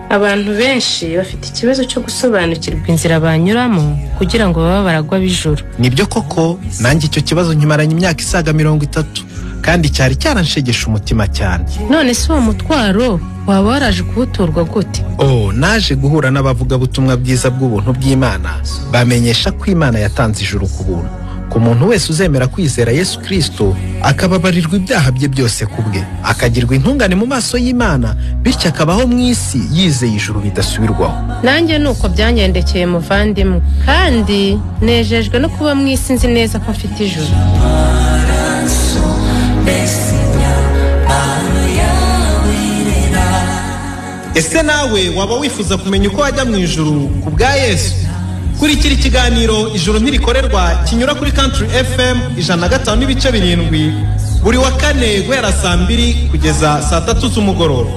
Abantu benshi bafite ikibazo cyo gusobanukirwa inzira banyuramo kugira ngo baba baragwa bijuru. Nibyo koko, nanjye icyo kibazo nkimaranye imyaka isaga 30 kandi cyari cyaranshegesha umutima cyane. None se uwo mutwaro waba waraje kuwuturwa gute? Naje guhura n'abavuga butumwa bwiza bw'ubuntu bw'Imana, bamenyesha ko Imana yatanze ijuru ku buntu ku muntu wese uzemera kwizera Yesu Kristo, akababarirwa ibyaha bye byose kubwe, akagirwa intungane mu maso y'Imana, bityo akabaho mu isi yizeye ijuru bidasubirwaho. Nanjye nuko byangendekeye muvandimwe, kandi nejejwe no kuba mu isi nzi neza ko mfite ijuru. Ese nawe waba wifuza kumenya uko wajya mu ijuru ku bwa Yesu? Kurikira ikiganiro Ijuru ntirikorerwa kinyura kuri Country FM 105.7 buri wa kane guhera saa 2 kugeza saa 3 z'umugoroba.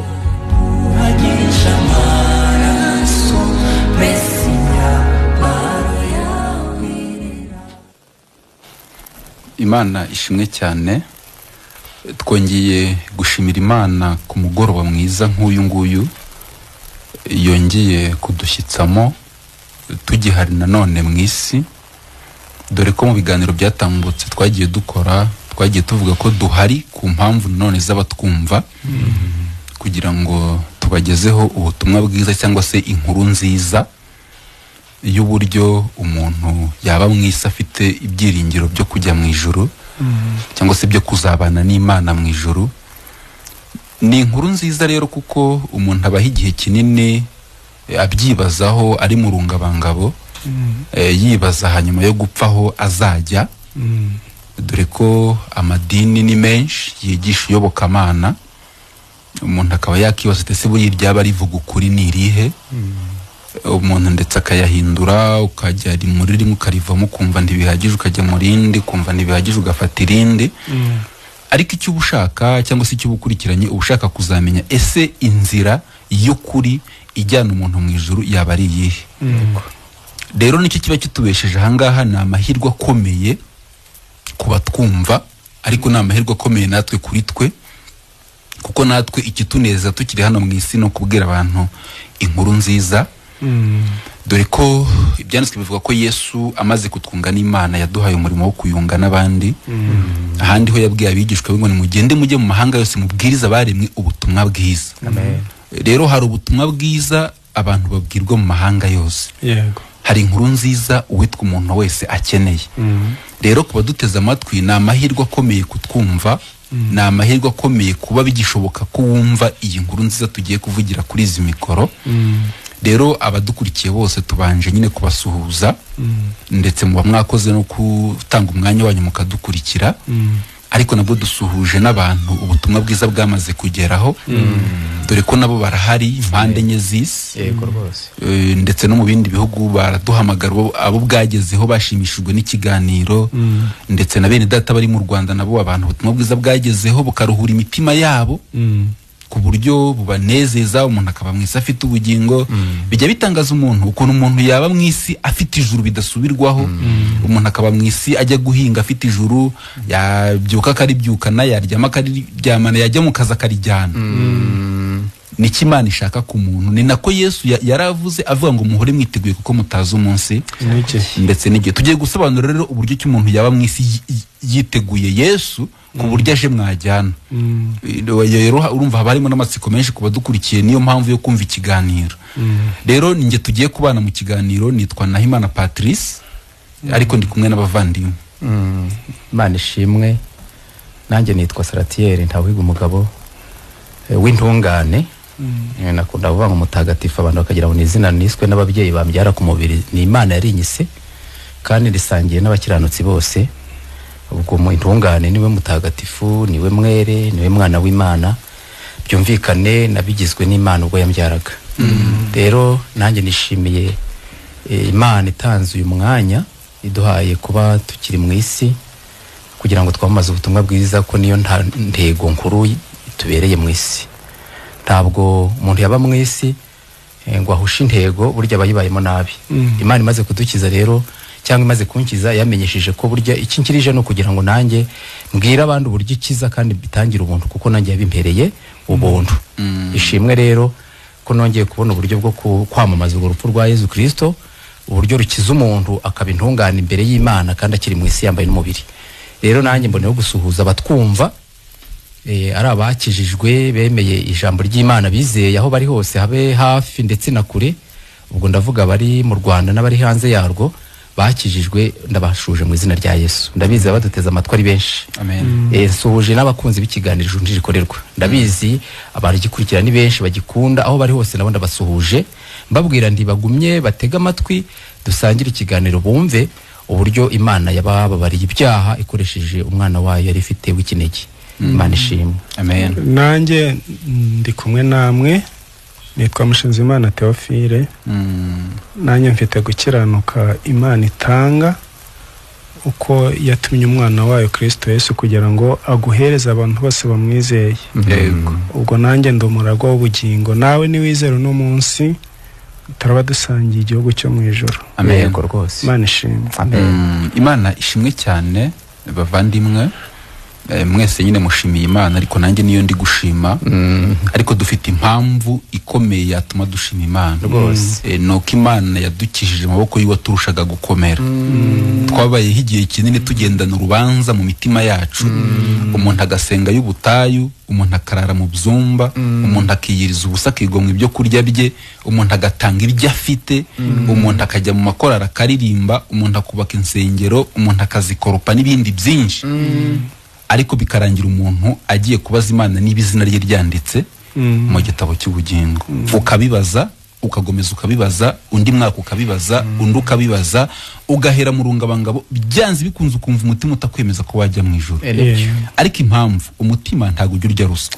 Imana ishimwe cyane. Twongeye gushimira Imana ku mugoroba mwiza nk'uyu nguyu yongeye kudushyitsamo tugihari nanone mu isi, dore ko mu biganiro byatambutse twagiye dukora, twagiye tuvuga ko duhari ku mpamvu none z'abatwumva kugira ngo tubagezeho ubutumwa bwiza cyangwa se inkuru nziza y'uburyo umuntu yaba mu isi afite ibyiringiro byo kujya mu ijuru cyangwa se byo kuzabana n'Imana mu ijuru. Ni inkuru nziza rero kuko umuntu abaho igihe kinini abyibazaho, ari mu rungabangabo, yibaza hanyuma yo gupfaho azajya, dore ko amadini ni menshi yigisha iyobokamana. Umuntu akaba yakibaza ese buri ryaba rivuga ukuri ni irihe? Umuntu ndetse akayahindura, ukajya muri rimwe ukarivamo kumva ntibihagije, ukajya mu rindi kumva ntibihagije ugafata irindi. Ariko icyo ubushaka cyangwa se icyo ubukurikiranye ubushaka kuzamenya ese inzira y'ukuri ijyana umuntu mu ijuru yaba ari iyihe? Rero nicyo kiba kitubesheje ahangaha. Ni amahirwe akomeye kuba twumva, ariko ni amahirwe akomeye natwe kuri twe, kuko natwe ikituneza tukiri hano mu isi no kubwira abantu inkuru nziza. Dore ko ibyanditswe bivuga ko Yesu amaze kutwunga n'Imana yaduhaye umurimo wo kuyunga n'abandi. Ahandi ho yabwiye abigishwa ngo nimugende mujye mu mahanga yose mubwiriza abaremwe ubutumwa bwiza. Rero hari ubutumwa bwiza abantu babwirwa mu mahanga yose. Hari inkuru nziza uwitwa umuntu wese akeneye. Rero kuba duteze amatwi ni amahirwe akomeye kutwumva, ni amahirwe akomeye kuba bigishoboka ko wumva iyi nkuru nziza tugiye kuvugira kuri izi mikoro. Rero abadukurikiye bose tubanje nyine kubasuhuza, ndetse muba mwakoze no gutanga umwanya wanyu mukadukurikira, ariko nabwo dusuhuje n'abantu ubutumwa bwiza bwamaze kugeraho, dore ko nabo barahari impande enye z'isi, ndetse no mu bindi bihugu baraduhamagara abo bwagezeho bashimishijwe n'ikiganiro, ndetse na bene data bari mu Rwanda nabo abantu ubutumwa bwiza bwagezeho bukaruhura imitima yabo ku buryo bubanezeza, umuntu akaba mu isi afite ubugingo. Bijya bitangaza umuntu ukuntu umuntu yaba mu isi afite ijuru bidasubirwaho. Umuntu akaba mu isi ajya guhinga afite ijuru, yabyuka akaribyukana, yaryama akariryamana, yajya mu kazi akarijyana. Niki Imana ishaka ku muntu. Ni nako Yesu yaravuze avuga ngo muhore mwiteguye kuko mutazi umunsi ndetse n'igihe. Tugiye gusobanura rero uburyo ki umuntu yaba mu isi yiteguye Yesu ku buryo aje mwajyana. Rero urumva haba harimo n'amatsiko menshi kuba dukurikiye, niyo mpamvu yo kumva ikiganiro. Rero ninjye tugiye kubana mu kiganiro, nitwa Nahimana Patrice, ariko ndi kumwe n'abavandimwe. Imana ishimwe. Nanjye nitwa Saratiere Ntawiga umugabo w'intungane. Nakunda kuvuga ngo mutagatifu, abantu bakagira ngo ni izina niswe n'ababyeyi bambyara ku mubiri. Ni Imana yarinyise kandi risangiye n'abakiranutsi bose. Ubwo mu intungane niwe mutagatifu, niwe mwere, niwe mwana w'Imana, byumvikane nabigizwe n'Imana ubwo yambyaraga. Rero nanjye nishimiye Imana itanze uyu mwanya iduhaye kuba tukiri mu isi kugira ngo twamaze ubutumwa bwiza, ko niyo ntego nkuru tubereye mu isi. Ntabwo umuntu yaba mu isi ngo ahushe intego burya abayibayemo nabi. Imana imaze kudukiza rero, cyangwa imaze kunkiza, yamenyesheje ko burya iki nkirije no kugira ngo nanjye mbwira abandi uburyo ikiza kandi bitangira ubuntu, kuko nanjye yabimpereye ubuntu. Ishimwe rero ko nongeye kubona uburyo bwo kwamamaza urwo rupfu rwa Yezu Kristo, uburyo rukiza umuntu akaba intungane imbere y'Imana kandi akiri mu isi yambaye n'umubiri. Rero nanjye mboneyeho gusuhuza abatwumva, ari abakijijwe bemeye ijambo ry'Imana, bizeye aho bari hose, habe hafi ndetse na kure. Ubwo ndavuga bari mu Rwanda n'abari hanze yarwo, bakijijwe ndabashuje mu izina rya Yesu. Ndabizi abaduteze amatwi ari benshi. Amen. Nsuhuje n'abakunzi b'ikiganiro Ijuru Ntirikorerwa. Ndabizi abagikurikira ni benshi bagikunda, aho bari hose nabo ndabasuhuje, mbabwira ndi bagumye batega amatwi, dusangire ikiganiro bumve uburyo Imana yababariye ibyaha ikoresheje umwana wayo yari ifite w'ikinege. Imana ishimwe. Amen. Nanjye ndi kumwe namwe, nitwa Mushinzimana Theophile. Nanjye mfite gukiranuka Imana itanga, uko yatumye umwana wayo Kristo Yesu kugira ngo aguhereze abantu bose bamwizeye. Yego. Ubwo nanjye ndi umuragwa w'ubugingo, nawe niwizera uno munsi turaba dusangiye igihugu cyo mu ijuru. Amen. Yego rwose. Imana ishimwe. Amen. Imana ishimwe cyane bavandimwe, mwese nyine mushimiye Imana, ariko nanjye niyo ndi gushima. Ariko dufite impamvu ikomeye yatuma dushima Imana rwose. Nuko Imana yadukishije amaboko y'uwo turushaga gukomera. Twabayeho igihe kinini tugendana urubanza mu mitima yacu. Umuntu agasenga y'ubutayu, umuntu akarara mu byumba, umuntu akiyiriza ubusa akigomwa ibyo kurya bye, umuntu agatanga ibyo afite, umuntu akajya mu makorari akaririmba, umuntu akubaka insengero, umuntu akazikoropa n'ibindi byinshi. Ariko bikarangira umuntu agiye kubaza Imana niba izina rye ryanditse mu gitabo cy'ubugingo. Ukabibaza, ukagomeza ukabibaza, undi mwaka ukabibaza, undi ukabibaza, ugahera mu rungabangabo, byanze bikunze ukumva umutima utakwemeza ko wajya mu ijuru. Ariko impamvu umutima ntago ujya urya ruswa.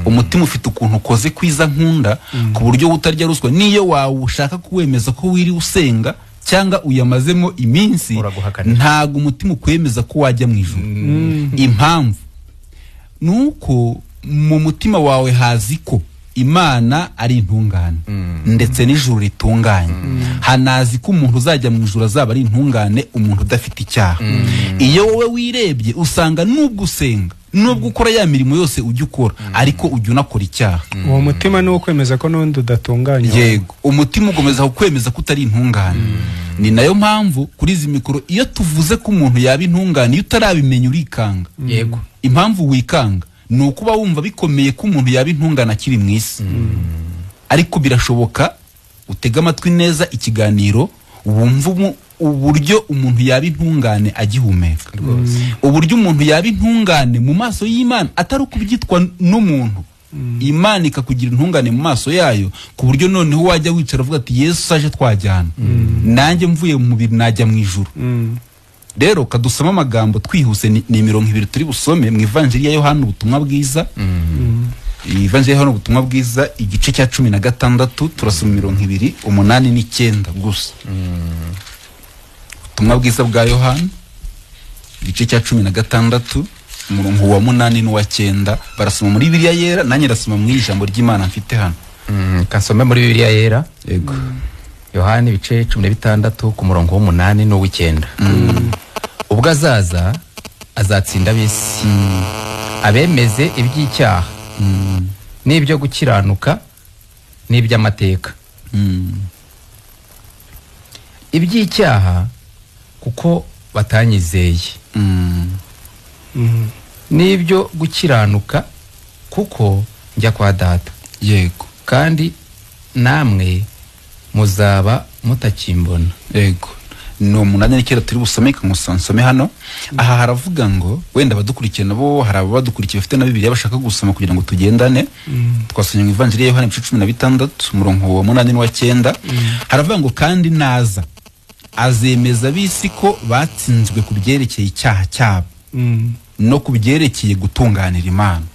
Umutima ufite ukuntu ukoze kwiza nkunda, ku buryo utarya ruswa niyo wawe ushaka kuwemeza ko wiri usenga cyangwa uyamazemo iminsi, ntago umutima ukwemeza ko wajya mu ijuru. Impamvu nuko mu mutima wawe hazi ko Imana ari intungane, ndetse n'ijuru ritunganye. Hanazi ko umuntu uzajya mu ijuru azaba ari intungane, umuntu udafite icyaha. Iyo wowe wirebye usanga nubwo usenga, nubwo ukora ya mirimo yose ujya ukora, ariko ujya unakora icyaha. Uwo mutima ni wo kwemeza ko n'undi udatunganye. Yego, umutima ugomeza kwemeza ko utari intungane. Ni nayo mpamvu kuri izi mikoro iyo tuvuze ko umuntu yaba intungane, iyo utarabimenya urikanga. Yego. Impamvu wikanga ni ukuba wumva bikomeye ko umuntu yaba intungane akiri mu isi. Ariko birashoboka, utega amatwi neza ikiganiro, wumva uburyo umuntu yaba intungane agihumeka. Uburyo umuntu yaba intungane mu maso y'Imana atari ukubyitwa n'umuntu. Imana ikakugira intungane mu maso yayo, ku buryo noneho wajya wicara uvuga ati Yesu aje twajyana, nanjye mvuye mu mubiri najya mu ijuru. Rero kadusoma amagambo twihuse, ni 200 turi busome mu Evanjiri ya Yohana ubutumwa bwiza. Evanjiri ya Yohana ubutumwa bwiza igice cya 16 turasoma 2:8-9 gusa. Ubutumwa bwiza bwa Yohana igice cya 16 umurongo wa 8 n'uwa 9, barasoma muri Bibiliya yera, nanjye ndasoma mu ijambo ry'Imana mfite hano. Kansome muri Bibiliya yera. Yego. Yohana ibice 16 ku murongo wa 8 n'uwa 9. Ubwo azaza azatsinda ab'isi, abemeze iby'icyaha n'ibyo gukiranuka n'iby'amateka. Iby'icyaha kuko batanyizeye, n'ibyo gukiranuka kuko njya kwa Data. Yego. Kandi namwe muzaba mutakimbona. Yego. No munanya nikera turi busome kamusonsome hano. Aha haravuga ngo wenda badukurikiye nabo hari abadukurikiye bafite na Bibiliya bashaka gusoma kugira ngo tugendane. Twasomye mu Evanjiri ya Yohana 16 umurongo wa 8 n'uwa 9. Haravuga ngo kandi naza azemeza bisi ko batsinzwe ku byerekeye icyaha cyabo, no ku byerekeye gutunganira Imana,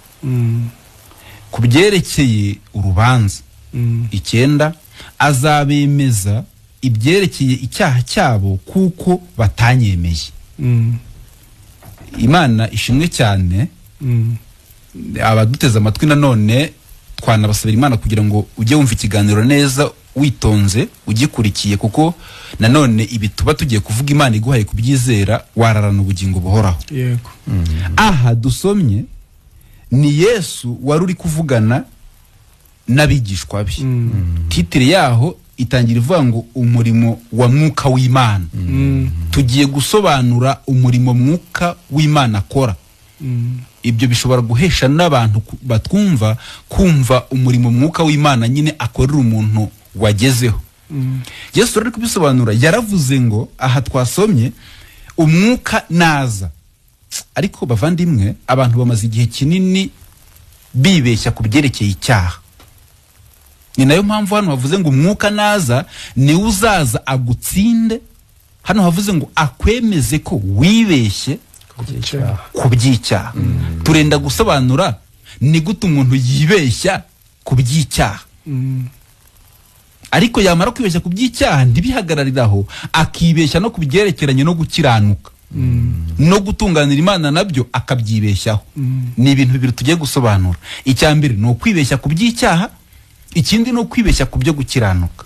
ku byerekeye urubanza. 9 azabemeza ibyerekeye icyaha cyabo kuko batanyemeye. Imana ishimwe cyane. Abaduteza amatwi nanone twanabasabira Imana kugira ngo ujye wumva ikiganiro neza witonze ugikurikiye, kuko nanone ibi tuba tugiye kuvuga Imana iguhaye kubyizera wararana ubugingo buhoraho. Yego. Aha dusomye ni Yesu wari uri kuvugana n'abigishwa be. Titire yaho itangira ivuga ngo umurimo wa mwuka w'Imana. Tugiye gusobanura umurimo mwuka w'Imana akora. Ibyo bishobora guhesha n'abantu batwumva kumva umurimo mwuka w'Imana nyine akorera umuntu wagezeho. Yesu rero kubisobanura yaravuze ngo aha twasomye umwuka naza. Ariko bavandimwe, abantu bamaze igihe kinini bibeshya ku byerekeye icyaha. Ni nayo mpamvu hano havuze ngo umwuka naza ni uzaza agutsinde. Hano havuze ngo akwemeze ko wibeshye ku by'icyaha. Turenda gusobanura ni gute umuntu yibeshya ku by'icyaha. Ariko yamara kwibeshya ku by'icyaha ntibihagarariraho, akibeshya no kubyerekeranye no gukiranuka no gutunganira Imana nabyo akabyibeshyaho. Ni ibintu bibiri tugiye gusobanura. Icya mbere ni ukwibeshya ku by'icyaha, ikindi ni ukwibeshya ku byo gukiranuka.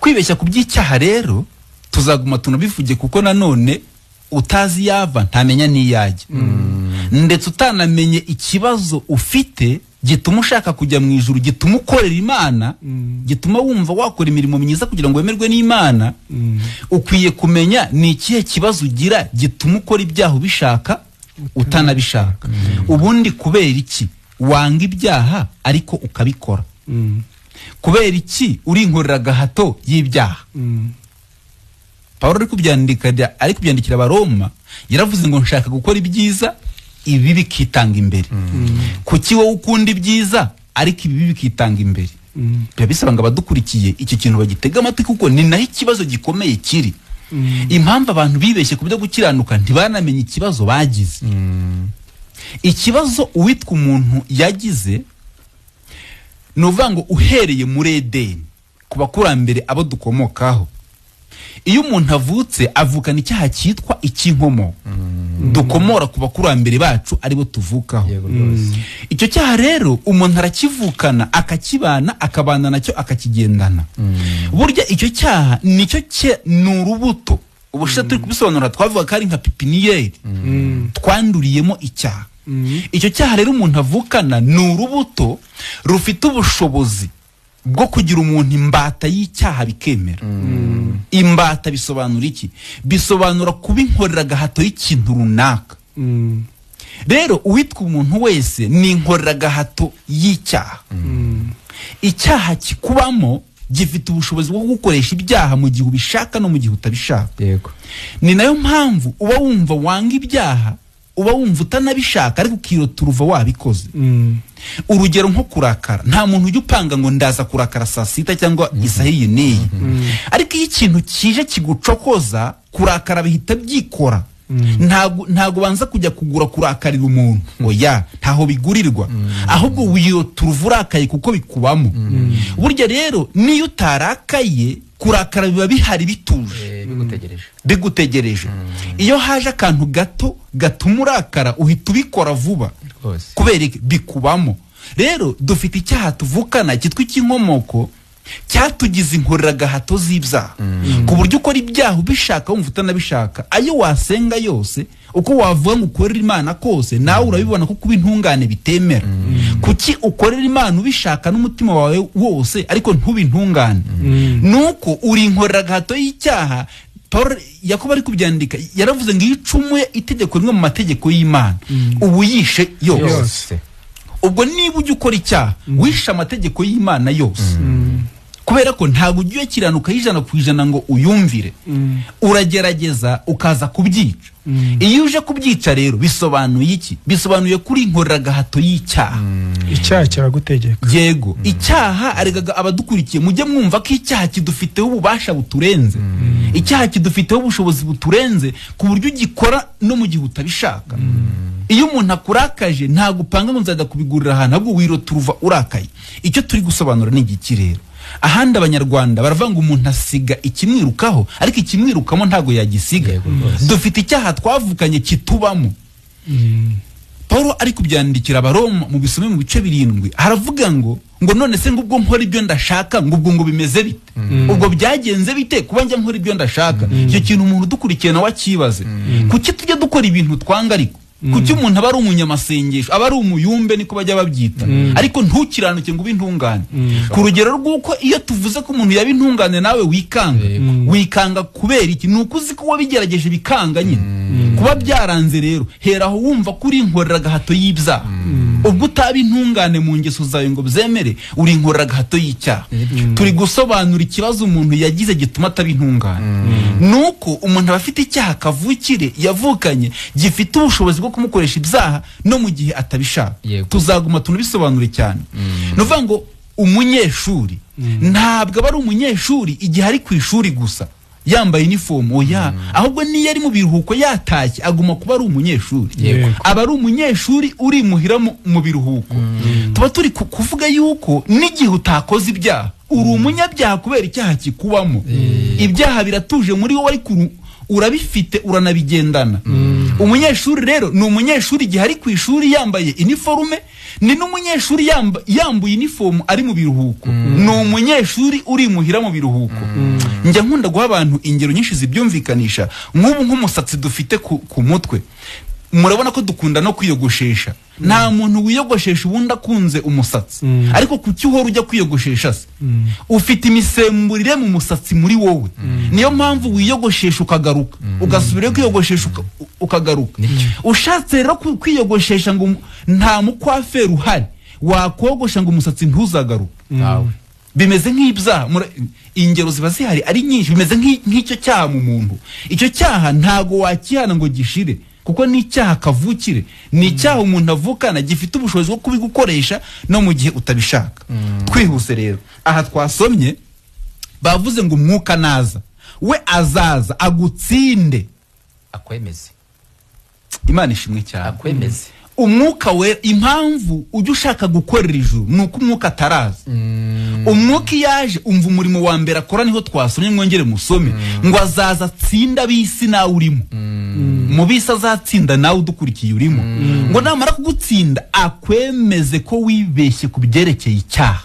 Kwibeshya ku by'icyaha rero tuzaguma tunabivuge, kuko nanone utazi yava ntamenya n'iyajya. Ndetse utanamenye ikibazo ufite gituma ushaka kujya mu ijuru, gituma ukorera Imana, gituma wumva wakora imirimo myiza kugira ngo wemerwe n'Imana, ukwiye kumenya ni ikihe kibazo ugira gituma ukora ibyaha ubishaka utanabishaka. Ubundi kubera iki wanga ibyaha ariko ukabikora? Kubera iki uri inkorera gahato y'ibyaha? Pawulo ari kubyandikira Abaroma yaravuze ngo nshaka gukora ibyiza, ibi bikitanga imbere. Kuki wowe ukunda ibyiza ariko ibi bikitanga imbere? Biba bisaba ngo abadukurikiye iki kintu bagitega amatwi, kuko ni naho ikibazo gikomeye kiri. Impamvu abantu bibeshye ku byo gukiranuka ntibanamenye ikibazo bagize. Ikibazo uwitwa umuntu yagize ni uvuga ngo uhereye muri Edeni ku bakurambere abo dukomokaho, iyo umuntu avutse avukana icyaha cyitwa icy'inkomoko. Dukomora ku bakurambere bacu aribo tuvukaho. Icyo cyaha rero umuntu arakivukana, akakibana, akabana nacyo, akakigendana. Burya icyo cyaha nicyo ni urubuto. Ubushize turi kubisobanura twavuga ko ari nka pipiniyeri twanduriyemo icyaha. Icyo cyaha rero umuntu avukana ni urubuto rufite ubushobozi bwo kugira umuntu imbata y'icyaha bikemera. Imbata bisobanura iki? Bisobanura kuba inkorera gahato y'ikintu runaka. Rero uwitwa umuntu wese ni inkorera gahato y'icyaha. Icyaha kikubamo gifite ubushobozi bwo gukoresha ibyaha mu gihe ubishaka no mu gihe utabishaka. Ni nayo mpamvu uba wumva wanga ibyaha, uba wumva utanabishaka ariko ukirota uruva wabikoze. Urugero nko kurakara, nta muntu ujya upanga ngo ndaza kurakara saa sita cyangwa isaha iyi n'iyi. Ariko iyo ikintu kije kigucokoza, kurakara bihita byikora. Ntago banza kujya kugura kurakarira umuntu, oya, ntaho bigurirwa. Ahubwo wirota uruva urakaye kuko bikubamo. Burya rero niyo utarakaye, kurakara biba bihari bituje bigutegereje. Iyo haje akantu gato gatuma urakara, uhita ubikora vuba kubera bikubamo. Rero dufite icyaha tuvukana cyitwa icy'inkomoko, cyatugize inkorera gahato z'ibyaha, ku buryo ukora ibyaha ubishaka wumva utanabishaka. Ayo wasenga yose, uko wavuga ngo ukorera Imana kose, nawe urabibona ko kuba intungane bitemera. Kuki ukorera Imana ubishaka n'umutima wawe wose ariko ntube intungane? Nuko uri inkorera gahato y'icyaha. Yakobo ari kubyandika yaravuze ngo iyo icumuye itegeko rimwe mu mategeko y'Imana ubu yishe yose. Ubwo niba ujya ukora icyaha wishe amategeko y'Imana yose, kubera ko ntabwo ujya ukiranuka 100% ngo uyumvire. Uragerageza ukaza kubyica. Iyo uje kubyica rero bisobanuye iki? Bisobanuye kuri inkorera gahato y'icyaha. Icyaha kiragutegeka. Yego, icyaha arigaga abadukurikiye mujye mwumva ko icyaha kidufiteho ububasha buturenze. Icyaha kidufiteho ubushobozi buturenze ku buryo ugikora no mu gihe utabishaka. Iyo umuntu akurakaje ntago upanga ngo nzajya kubigurira ahantu, ahubwo wirota uruva urakaye. Icyo turi gusobanura ni iki rero? Ahandi Abanyarwanda baravanga umuntu asiga ikimwirukaho, ariko ikimwirukamo ntago yagisiga. Dufite icyaha twavukanye kitubamo. Paulo ari kubyandikira Abaroma mu bisome mu bice 7 haravuga ngo none se ngubwo nkora ibyo ndashaka ngubwo bimeze bite? Ubwo byagenze bite kuba njya nkora ibyo ndashaka? Icyo kintu umuntu dukurikiye nawe akibaze. Kuki tujya dukora ibintu twanga ariko kuki umuntu aba ari umunyamasengesho aba ari umuyumbe niko bajya babyita ariko ntukiranuke ngo ube intungane ku rugero rw'uko iyo tuvuze ko umuntu yaba intungane nawe wikanga kubera iki nuko uzi ko wabigerageje bikanga nyine kuba byaranze rero heraho wumva kuri inkorera gahato y'ibyaha ubwo utaba intungane mu ngeso zawe ngo byemere uri inkorera gahato y'icyaha turi gusobanura ikibazo umuntu yagize gituma ataba intungane nuko umuntu aba afite icyaha kavukire yavukanye gifite ubushobozi bwo kumukoresha ibyaha no mu gihe atabishaka tuzaguma tunabisobanure cyane nuvuga ngo umunyeshuri ntabwo aba ari umunyeshuri igihe ari ku ishuri gusa yambaye uniform oya ahubwo niyo ari mu biruhuko yatashye aguma kuba ari umunyeshuri aba ari umunyeshuri uri muhira mu biruhuko tuba turi kuvuga yuko n'igihe utakoze ibyaha uri umunyabyaha kubera icyaha kikubamo ibyaha biratuje muri wowe ariko urabifite uranabigendana umunyeshuri rero ni umunyeshuri igihe ari ku ishuri yambaye uniforme ni n'umunyeshuri yambuye uniform ari mu biruhuko ni umunyeshuri uri muhira mu biruhuko njya nkunda guha abantu ingero nyinshi zibyumvikanisha nk'ubu nk'umusatsi dufite ku mutwe murabona ko dukunda no kwiyogoshesha nta muntu wiyogoshesha ubundi akunze umusatsi ariko kuki uhora ujya kwiyogoshesha se ufite imisemburire mu musatsi muri wowe niyo mpamvu wiyogoshesha ukagaruka ugasubirayo kwiyogoshesha ukagaruka ushatse rero kwiyogoshesha ngo nta mukwaferi uhari wakogosha ngo umusatsi ntuzagaruke bimeze nk'ibyaha ingero ziba zihari ari nyinshi bimeze nk'icyo cyaha mu muntu icyo cyaha ntago wakihana ngo gishire kuko ni icyaha kavukire ni icyaha umuntu avukana gifite ubushobozi bwo kubigukoresha no mu gihe utabishaka twihuse rero aha twasomye bavuze ngo umwuka naza we azaza agutsinde akwemeze Imana ishimwe cyane akwemeze umwuka we impamvu ujye ushaka gukorera ijuru nuko umwuka ataraza umwuka yaje umva umurimo wa mbere akora niho twasomye mwongere musome ngo azaza atsinda bisi nawe urimo mu bisi azatsinda nawe udukurikiye urimo ngo namara kugutsinda akwemeze ko wibeshye ku byerekeye icyaha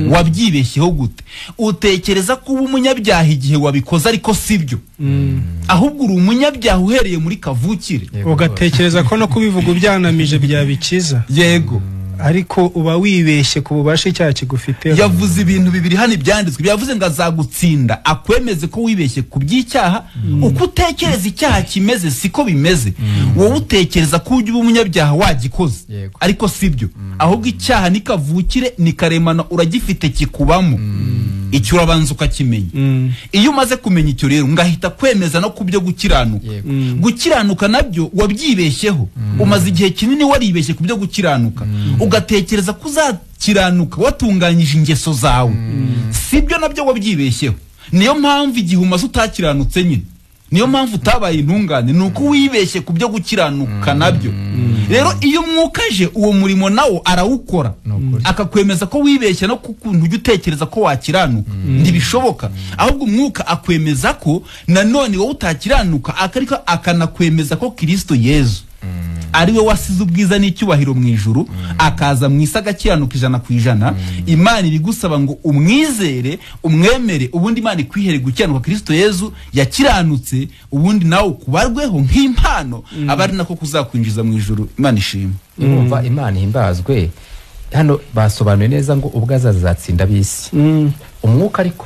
wabyibeshyeho gute utekereza ko uba umunyabyaha igihe wabikoze ariko sibyo ahubwo uri umunyabyaha uhereye muri kavukire ugatekereza ko no kubivuga byanamije byabikiza yego ariko uba wibeshye ku bubasha icyaha kigufiteho yavuze ibintu bibiri hano ibyanditswe byavuze ngo azagutsinda akwemeze ko wibeshye ku by'icyaha uko utekereza icyaha kimeze siko bimeze wowe utekereza ko ujya uba umunyabyaha wagikoze ariko sibyo ahubwo icyaha nikavukire nikaremana uragifite kikubamo icyo urabanza ukakimenya iyo umaze kumenya icyo rero ngahita kwemeza no kubyo gukiranuka gukiranuka nabyo wabyibeshyeho umaze igihe kinini waribeshye kubyo gukiranuka ugatekereza ko uzakiranuka watunganyije ingeso zawe sibyo nabyo wabyibeshyeho niyo mpamvu igihe umaze utakiranutse nyine niyo mpamvu utabaye intungane nuko wibeshye kubyo gukiranuka nabyo rero iyo umwuka aje uwo murimo nawo arawukora akakwemeza ko wibeshye no kukuntu ujya utekereza ko wakiranuka ntibishoboka ahubwo umwuka akwemeza ko nanone wowe utakiranuka ariko akanakwemeza ko Kristo Yezu ariwe wasize ubwiza n'icyubahiro mu ijuru akaza mu isi agakiranuka 100%. Imana ibigusaba ngo umwizere umwemere ubundi Imana ikwihere gukiranuka Kristo Yezu yakiranutse ubundi nawe kubarweho nk'impano abari nako kuzakwinjiza mu ijuru. Imana ishimwe. Urumva Imana himbazwe hano basobanuye neza ngo ubwo azazatsinda bisi umwuka ariko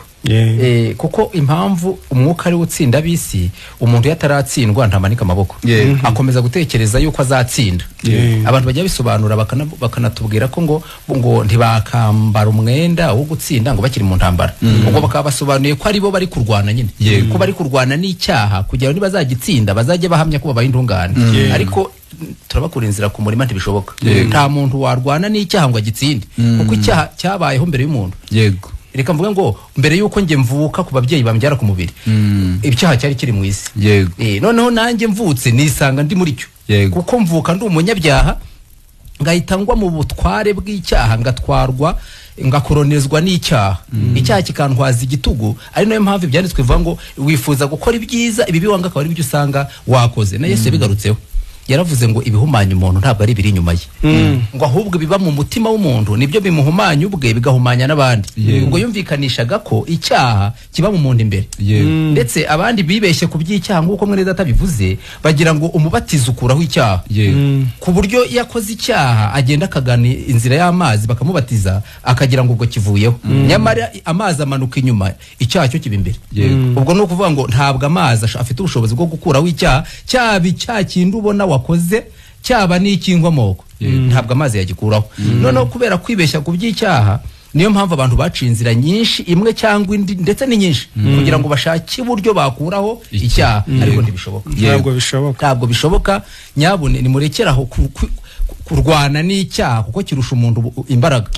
kuko impamvu umwuka ari utsinda bisi umuntu yataratsindwa ntamanika amaboko akomeza gutekereza yuko azatsinda abantu bajya bisobanura bakanatubwira ko ngo ntibakambara umwenda wo gutsinda ngo bakiri mu ntambara ubwo bakaba basobanuye ko aribo bari kurwana nyine ko bari kurwana n'icyaha kugira ngo nibazagitsinda bazajye bahamya ko babaye intungane ariko turabakura inzira ku murima ntibishoboka nta muntu warwana n'icyaha ngo agitsinde kuko icyaha cyabayeho mbere y'umuntu yego reka mvuga ngo mbere yuko nge mvuka ku babyeyi bambyara ku mubiri icyaha cyari kiri mu isi noneho nanjye mvutse nisanga ndi muri cyo kuko mvuka ndi umunyabyaha ngahita ngwa mu butware bw'icyaha ngatwarwa ngakoronezwa n'icyaha icyaha kikantwaza igitugu ari nayo mpamvu ibyanditswe bivuga ngo wifuza gukora ibyiza ibibi wanga akaba ari byo usanga wakoze na Yesu yabigarutseho yaravuze ngo ibihumanya umuntu ntabwo ari biri inyuma ye ngo ahubwo biba mu mutima w'umuntu nibyo bimuhumanya ubwe bigahumanya n'abandi ubwo yumvikanishaga ko icyaha kiba mu muntu imbere ndetse abandi bibeshye ku by'icyaha nk'uko mwene data bivuze bagira ngo umubatizo ukuraho icyaha ku buryo yakoze icyaha agenda akagana inzira y'amazi bakamubatiza akagira ngo ubwo kivuyeho nyamara amazi amanuka inyuma icyaha cyo kiba imbere ubwo ni ukuvuga ngo ntabwo amazi afite ubushobozi bwo gukuraho icyaha cyaba icyaha kindi ubona wakoze cyaba n'ikingwamoko ntabwo amazi yagikuraho noneho kubera kwibeshya ku by'icyaha niyo mpamvu abantu baciye inzira nyinshi imwe cyangwa indi ndetse ni nyinshi kugira ngo bashake uburyo bakuraho icyaha ariko ntibishoboka ntabwo bishoboka nyabune nimurekeraho kurwana n'icyaha kuko kirusha umuntu imbaraga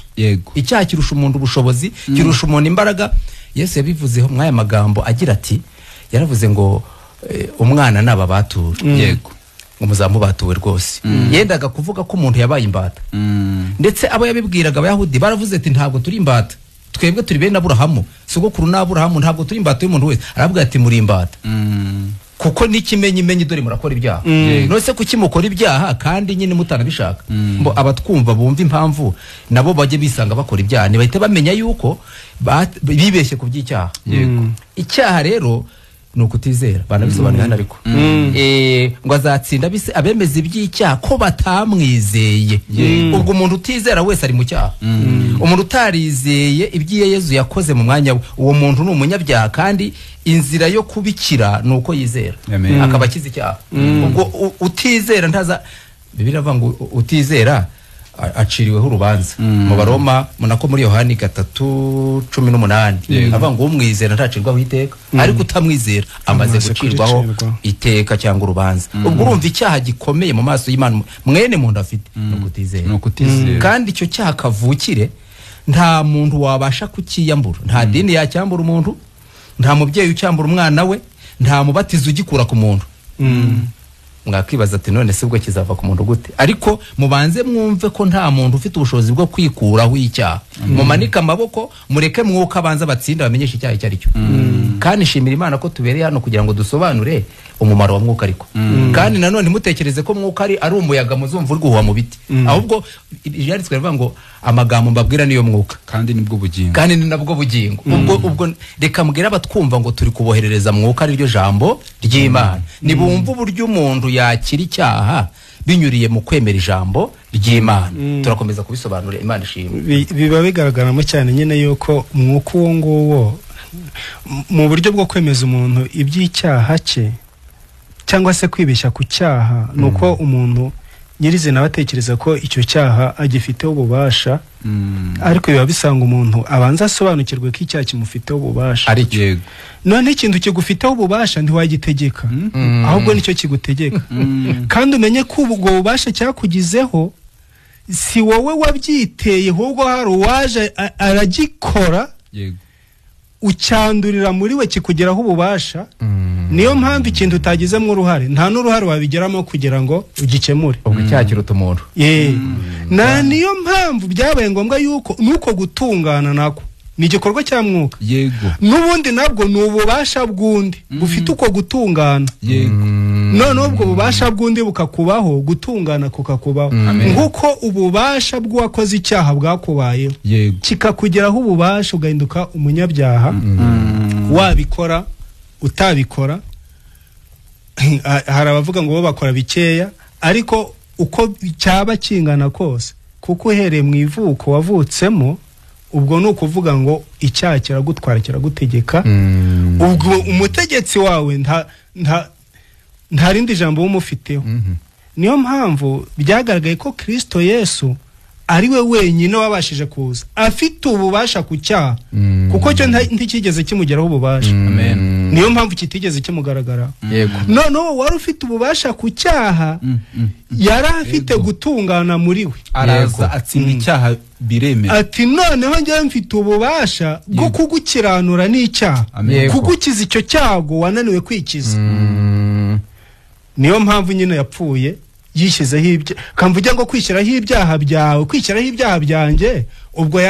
icyaha kirusha umuntu ubushobozi kirusha umuntu imbaraga Yesu yabivuzeho mw'aya magambo agira ati yaravuze ngo umwana naba batura umuzamu batuwe rwose yendaga kuvuga ko umuntu yabaye imbata ndetse abo yabibwiraga abayahudi baravuze ati ntabwo turi imbata twebwe turi bene Aburahamu sogokuru n'Aburahamu ntabwo turi imbata y'umuntu wese aravuga ati muri imbata kuko n'ikimenyimenyi dore murakora ibyaha nose kuki mukora ibyaha kandi nyine mutanabishaka mbo abatwumva bumva impamvu nabo bajye bisanga bakora ibyaha ntibahite bamenya yuko bibeshye ku by'icyaha icyaha rero nuko utizera banabisobanura hano ariko ngo azatsinda bise abemeza iby'icyaha ko batamwizeye ubwo umuntu utizera wese ari mu cyaha umuntu utarizeye ibyo Yesu yakoze mu mwanya uwo muntu ni umunyabyaha kandi inzira yo kubikira nuko yizera akaba akiza icyaha ubwo utizera ntaza Bibiliya avuga ngo utizera aciriweho urubanza mu Baroma munako muri Yohani 3:18 avuga ngo umwizera ntacirwaho iteka ariko utamwizera amaze gucirwaho iteka cyangwa urubanza ubwo urumva icyaha gikomeye mu maso y'Imana mwene muntu afite no kutizera kandi icyo cyaha kavukire nta muntu wabasha kukiyambura nta dini yacyambura umuntu nta mubyeyi ucyambura umwana we nta mubatizo ugikura ku muntu mwakwibaza ati none se ubwo kizava ku muntu gute ariko mubanze mwumve ko nta muntu ufite ubushobozi bwo kwikuraho icyaha mumanika amaboko mureke mwuka abanza batsinda bamenyesha icyaha icyo ari cyo kandi shimira Imana ko tubereye hano kugira ngo dusobanure umumaro wa mwuka ariko kandi nanone mutekereze ko mwuka ari umuyaga muzumva uri guhuha mu biti ahubwo yaritswe rivuga ngo amagambo mbabwira niyo mwuka kandi nibwo bugingo kandi ni nabwo bugingo ubwo reka mbwira abatwumva ngo turi kuboherereza mwuka ari ryo jambo ry'Imana nibumva uburyo umuntu yakira icyaha binyuriye mu kwemera ijambo ry'Imana turakomeza kubisobanura Imana ishimwe biba bigaragaramo cyane nyine yuko umwuka uwo nguwo mu buryo bwo kwemeza umuntu iby'icyaha cye cyangwa se kwibeshya ku cyaha nuko umuntu nyirizina batekereza ko icyo cyaha agifiteho ububasha ariko biba bisanga umuntu abanza asobanukirwe ko icyaha kimufiteho ububasha ariko none ikintu kigufiteho ububasha ntiwagitegeka ahubwo nicyo kigutegeka kandi umenye ko ubwo bubasha cyakugizeho si wowe wabyiteye ahubwo hari uwaje aragikora ucyandurira muri we kikugeraho ububasha niyo mpamvu ikintu utagizemo uruhare nta n'uruhare wabigeramo kugira ngo ugikemure ubwo icyaha kiruta umuntu niyo mpamvu byabaye ngombwa yuko nuko gutungana nako ni igikorwa cya mwuka n'ubundi nabwo ni ububasha bw'undi bufite uko gutungana noneho ubwo bubasha bw'undi bukakubaho gutungana kukakubaho nk'uko ububasha bw'uwakoze icyaha bwakubayeho kikakugeraho ububasha ugahinduka umunyabyaha wabikora utabikora hari abavuga ngo bo bakora bikeya ariko uko cyaba kingana kose kuko uhereye mu ivuko wavutsemo ubwo ni ukuvuga ngo icyaha kiragutwara kiragutegeka ubwo umutegetsi wawe nta rindi jambo wumufiteho niyo mpamvu byagaragaye ko Kristo Yesu ari we wenyine wabashije kuza afite ububasha ku cyaha kuko cyo ntikigeze kimugeraho ububasha niyo mpamvu kitigeze kimugaragara noneho wari ufite ububasha ku cyaha yari afite gutungana muri we araza atsinda icyaha biremera ati noneho njyewe mfite ububasha bwo kugukiranura n'icyaha kugukiza icyo cyago wananiwe kwikiza niyo mpamvu nyine yapfuye yishyizeho ibyo kamvuga ngo kwishyiraho ibyaha byawe kwishyiraho ibyaha byanjye ubwo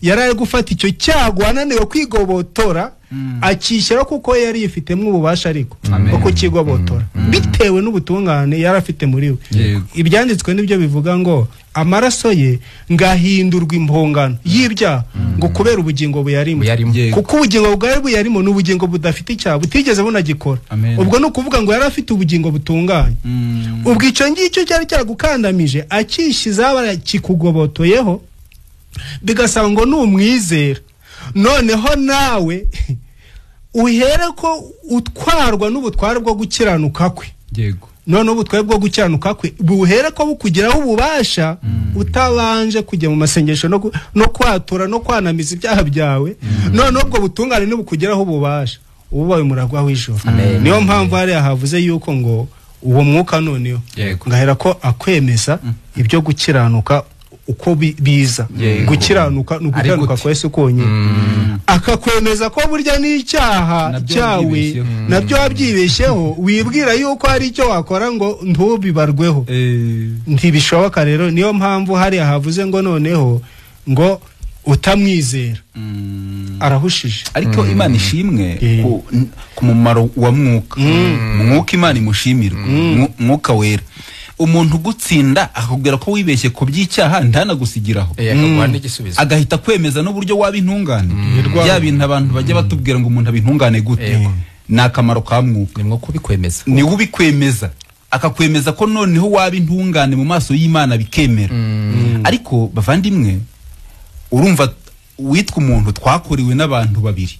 yari gufata icyo cyago wananiwe kwigobotora akishyira kuko yari yifitemo ububasha ariko Amen. bwo kukigobotora bitewe n'ubutungane yari afite muri we. Yego. Ibyanditswe nibyo bivuga ngo amaraso ye ngahindurwa impongano y'ibyaha ngo kubera ubugingo buyarimo. Buyarimo. Yego. Kuko ubugingo bwari buyarimo n'ubugingo budafite icyaha butigeze bunagikora. Amen. Ubwo ni ukuvuga ngo yari afite ubugingo butunganye. Ubwo icyo ngicyo cyari cyaragukandamije akishyizeho kikugobotoyeho bigasaba ngo numwizera noneho nawe uhere ko utwarwa n'ubutware bwo gukiranuka kwe. Yego. Noneho ubutware bwo gukiranuka kwe buhere ko bukugiraho ububasha utabanje kujya mu masengesho no kwatura no kwanamiza ibyaha byawe. Noneho ubwo butungane nibukugiraho ububasha ubaye umuragwa w'ijoro. Niyo mpamvu hari havuze yuko ngo uwo mwuka noneho Yego. ngahera ko akwemeza ibyo gukiranuka uko biza. Yego. Gukiranuka n'ugukiranuka gute? kwese konyine akakwemeza ko burya n'icyaha Nabyo cyawe wabyibeshyeho. nabyo wabyibeshyeho wibwira yuko hari icyo wakora ngo ntubibarweho. Ntibishoboka rero. Niyo mpamvu hari havuze ngo noneho ngo utamwizera arahushije. Ariko Imana ishimwe ku mumaro wa mwuka. Mwuka Imana imushimirwa. Mwuka wera. Umuntu gutsinda akakubwira ko wibeshye ku by'icyaha ntanagusigiraho. akaguha n'igisubizo. Agahita kwemeza n'uburyo waba intungane. Bya bintu abantu bajya batubwira ngo umuntu abintungane gute. Ni akamaro ka mwuka. Ni mwuka ubikwemeza. Ni ubikwemeza. Akakwemeza ko noneho waba intungane mu maso y'Imana bikemera. Ariko bavandimwe urumva witwa umuntu twakuriwe n'abantu babiri.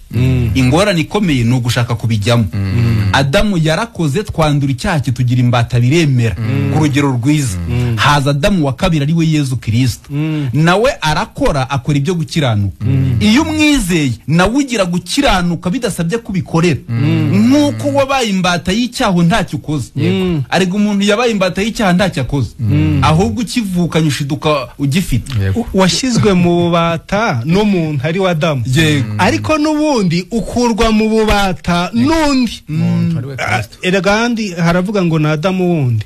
Ingorane ikomeye ni ugushaka kubijyamo. Adamu yarakoze twandura icyaha kitugira imbata biremera ku rugero rwiza. Haza Adamu wa kabiri ari we Yezu Kristo. Nawe arakora akora ibyo gukiranuka. Iyo umwizeye nawe ugira gukiranuka bidasabye kubikorera. Nk'uko wabaye imbata y'icyaha ntacyo ukoze. Ariko umuntu yabaye imbata y'icyaha ntacyo akoze. Ahubwo ukivukanye ushiduka ugifite. Washyizwe mu bubata n'umuntu ari wa Adamu. Ariko n'ubundi ukurwa mu bubata n'undi. Eragandi haravuga ngo na Adamu wundi.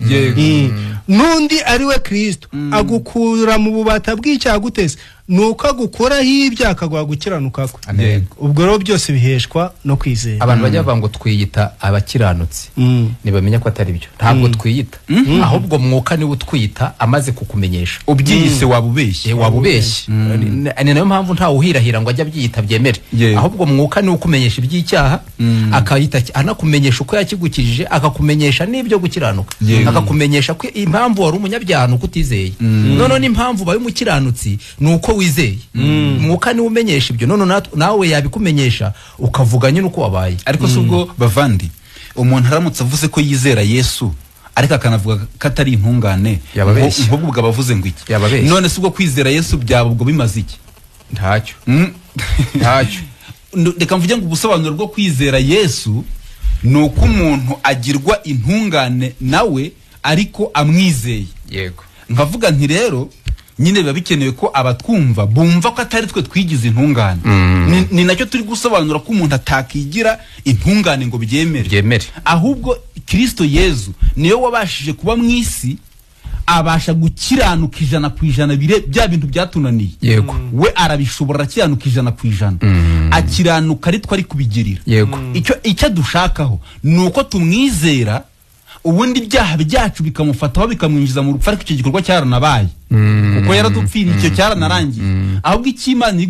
N'undi ari we Kristo. Agukura mu bubata bw'icyaha gutese nuko agukuraho ibyaha akaguha gukiranuka kwe. Ubwo rero byose biheshwa no kwizera. Abantu bajya bavuga ngo twiyita abakiranutsi ntibamenya ko atari byo. Ntabwo twiyita ahubwo mwuka niwe utwita amaze kukumenyesha. Ubyiyise wabubeshye. Wabubeshye. Ni nayo mpamvu ntawe uhirahira ngo ajya byiyita byemere. Ahubwo mwuka niwe ukumenyesha iby'icyaha akayita anakumenyesha uko yakigukirije akakumenyesha n'ibyo gukiranuka. Akakumenyesha ko impamvu wari umunyabyaha nuko utizeye. None n'impamvu baye umukiranutsi nuko wizeye. Mwuka niwe umenyesha ibyo. None nawe yabikumenyesha ukavuga nyine uko wabaye. Ariko subwo bavandi umuntu aramutse avuze ko yizera Yesu ariko akanavuga ko atari intungane nk'ubwo bwabavuze ngo iki. None subwo kwizera Yesu byaba ubwo bimaze iki? Ntacyo. Ntacyo. Reka mvuge ngo ubusobanuro bwo kwizera Yesu ni uko umuntu agirwa intungane nawe ariko amwizeye. Yego. Nkavuga nti rero nyine biba bikenewe ko abatwumva bumva ko atari twe twigize intungane. Ni nacyo turi gusobanura ko umuntu atakigira intungane ngo byemere. Ahubwo Kristo Yezu niyo wabashije kuba mu isi abasha gukiranuka 100% bya bintu byatunaniye. Yego. We arabishobora akiranuka 100%. Akiranuka ari twari kubigirira. Yego. Icyo dushakaho nuko tumwizera ubundi ibyaha byacu bikamufataho bikamwinjiza mu rupfu. Ariko icyo gikorwa cyaranabaye kuko yaradupfiriye. Icyo cyaranarangiye. Ahubwo icy'Imana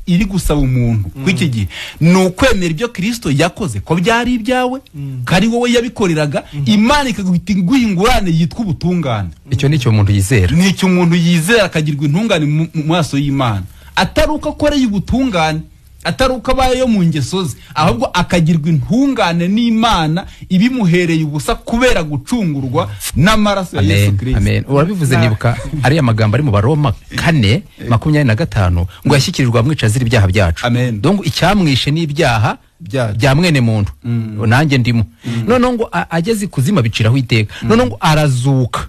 iri gusaba umuntu kw'iki gihe ni ukwemera ibyo Kristo yakoze ko byari ibyawe kari wowe yabikoreraga. Imana ikaguhita ingurane yitwa ubutungane. Icyo nicyo umuntu yizera. Nicyo umuntu yizera akagirwa intungane mu maso y'Imana. Atari uko akoreye ubutungane, atari uko abayeyo mu ngeso ze, ahubwo akagirwa intungane n'Imana ibimuhereye ubusa kubera gucungurwa n'amaraso ya Yesu Kristo. Amen. Urabivuze nibuka ari amagambo ari mu Baroma 4:25 ngo yashyikirijwe amwicazira ibyaha byacu. Donc icyamwishe n'ibyaha bya mwene muntu. Nanjye ndimo. None ngo ageze kuzima biciraho iteka. None ngo arazuka.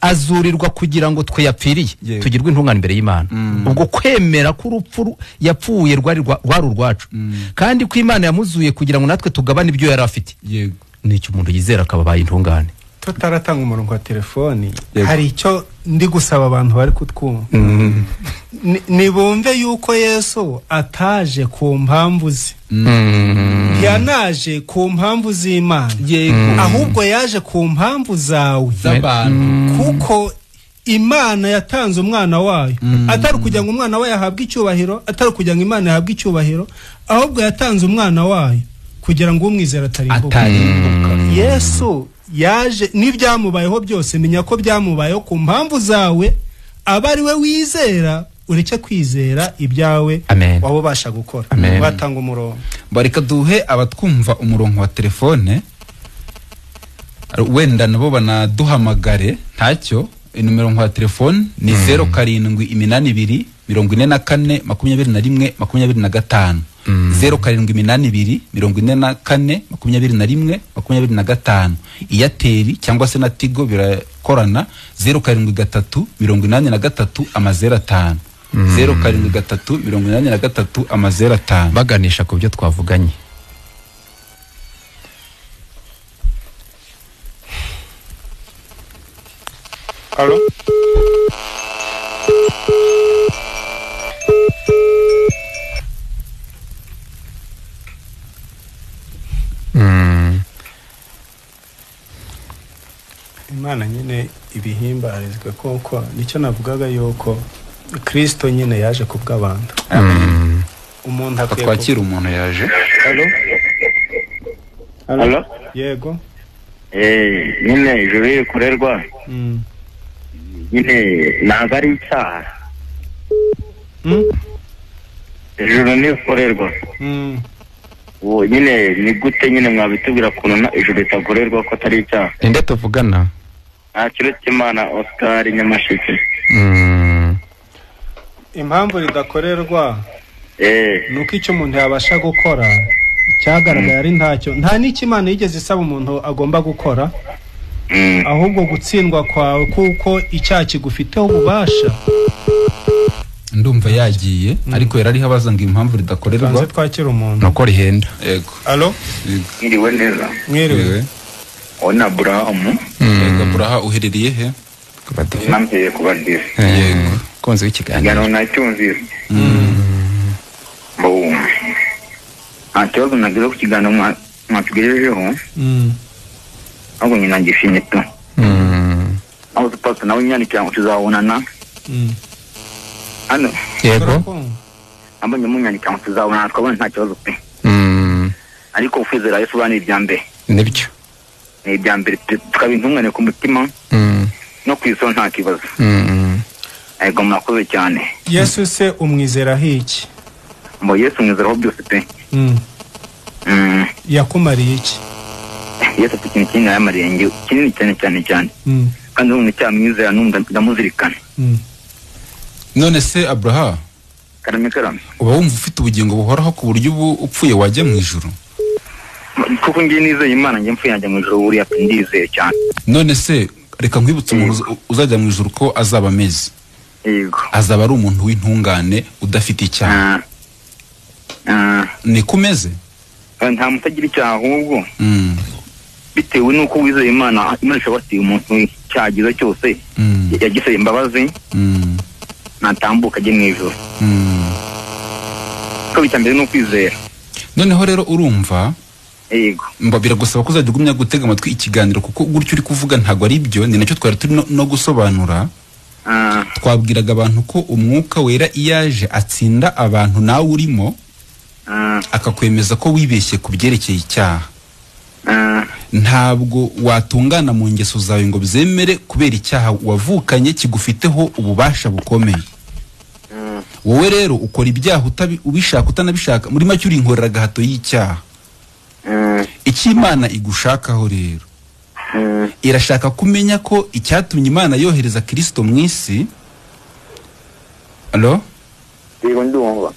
Azurirwa kugira ngo twe yapfiriye tugirwe intungane imbere y'Imana. Ubwo kwemera ko urupfu yapfuye rwari urwacu. Kandi ko Imana yamuzuye kugira ngo natwe tugabane ibyo yari afite. Yego. Nicyo umuntu yizera akababaye intungane. tutaratanga umurongo wa telefoni Yego. hari icyo ndi gusaba abantu bari kutwumva nibumve yuko Yesu ataje ku mpamvu ze yanaje ku mpamvu z'Imana ahubwo yaje ku mpamvu zawe z'abantu kuko Imana yatanze umwana wayo atari kugira ngo umwana wayo ahabwe icyubahiro atari kugira ngo Imana yahabwe icyubahiro ahubwo yatanze umwana wayo kugira ngo umwizera atarimbuka. Yesu yaje n'ibyamubayeho byose menya ko byamubayeho ku mpamvu zawe aba ari we wizera ureke kwizera ibyawe waba ubasha gukora. Batanga umurongo bareka duhe abatwumva umurongo wa telefone wenda nabo banaduhamagare ntacyo. Numero wa telefone ni 0782 44 21 25 0782 44 21 25 Airtel cyangwa se na Tigo birakorana 0783 83 05 0783 83 05 baganisha ku byo twavuganye. Allo Imana nyine ibihimbarizwe koko nicyo navugaga yuko Kristo nyine yaje kubw'abantu. Umuntu twakira umuntu yaje. Allo yego nyine ijuru rikorerwa nyine ntabwo ari icyaha ijuru ntikorerwa ubu nyine ni gute nyine mwabitubwira ukuntu ijuru ritakorerwa ko atari icyaha? Ninde tuvugana? Ntakirutimana Oscar Nyamasheke. Impamvu ridakorerwa nuko icyo umuntu yabasha gukora cyagaragaye ari ntacyo nta n'ikimana yigeze isaba umuntu agomba gukora ahubwo gutsindwa kwawe kuko icyaha kigufiteho ububasha. Ndumva yagiye ariko yarari habaza ngo impamvu ridakorerwa Kanze twakira umuntu nuko rihenda. Yego. Allo Mwiriwe neza. mwiriwe Ona Abraham. Yego. Abraham uherereye he? Nampeye kubadira. Yego. Konze w'ikiganiro. Gano nacyumvise. Boom. Atiyo nagira ku kiganiro mwatugejejeho. Ahubwo nyina ngishimye tu. Aho tupasa nawe nyani cyangwa tuzabonana. Ano. Yego. Ambanye munyani cyangwa tuzabonana twabona nta kibazo pe. Ariko ufizera Yesu bani ibyambe. Nibyo. Ibyambere tukabintungane ku mutima. No kwiso nta kibazo. Ego mwakoze cyane. Yesu se umwizera hiki? Mbo Yesu mwizera byose pe. Yakumariye iki? Yesu afite ikintu kinini y'amarenge kinini cyane kandi umuntu cyamwizera ndamuzirikana. None se Abraham Karame uba wumva ufite ubugingo buhoraho ku buryo ubu upfuye wajya mu ijuru? Kuko ngiye nizeye Imana ngiye mpfuye najya mu ijuru buriya ndizeye cyane. None se reka nkwibutse umuntu uzajya mu ijuru ko azaba ameze. Yego. Azaba ari umuntu w'intungane udafite icyaha. Ni kumeze? Nta mutagira icyaha ahubwo bitewe nuko wizeye Imana ishobora ati umuntu cyagize cyose yagiseye imbabazi natambuka ajye mu ijuru. Ko bitambere no kwizera. Noneho rero urumva yego mba biragusaba ko uzajya ugumya gutega amatwi ikiganiro kuko gutyo uri kuvuga ntago ari byo ni nacyo twari turi no gusobanura. Twabwiraga abantu ko umwuka wera iyaje atsinda abantu nawe urimo akakwemeza ko wibeshye ku byerekeye icyaha. Ntabwo watungana mu ngeso zawe ngo bizemere kubera icyaha wavukanye kigufiteho ububasha bukomeye. Wowe rero ukora ibyaha ubishaka utanabishaka muri make uri inkorera gahato y'icyaha. Ikimana igushakaho rero irashaka kumenya ko icyatumye Imana yohereza Kristo mu isi yego ndumva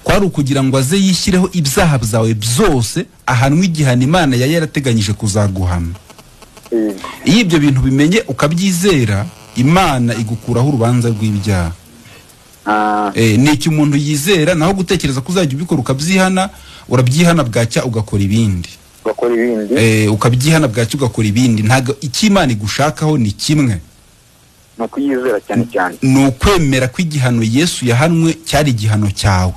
kwari ukugira ngo aze yishyireho ibyaha byawe byose ahanwe igihano Imana yari yarateganyije kuzaguhana. Iyo ibyo bintu bimenye ukabyizera Imana igukuraho urubanza rw'ibyaha. Ni iki umuntu yizera naho gutekereza ko uzajya ubikora ukabyihana urabyihana bwacya ugakora ibindi. ugakora ibindi ukabyihana bwacyo ugakora ibindi. Ntago ikimana igushakaho ni kimwe, no kuyizera cyane cyane, ni ukwemera ko igihano Yesu yahanwe cyari igihano cyawe.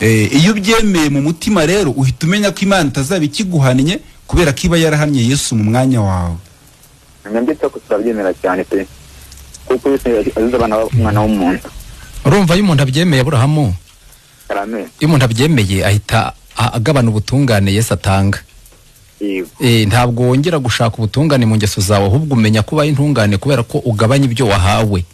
Iyo ubyemeye mu mutima rero uhita umenya ko Imana itazaba ikiguhannye kubera ko iba yarahannye Yesu mu mwanya wawe. ndetse ko turabyemera cyane pe, kuko Yesu azize abana b'umwana w'umuntu. Urumva iyo umuntu abyemeye Aburahamu, Amen. iyo umuntu abyemeye ahita agabana ubutungane Yesu atanga. Ntabwo wongera gushaka ubutungane mu ngeso zawe, ahubwo umenya ko ubaye intungane kubera ko ugabanya ibyo wahawe.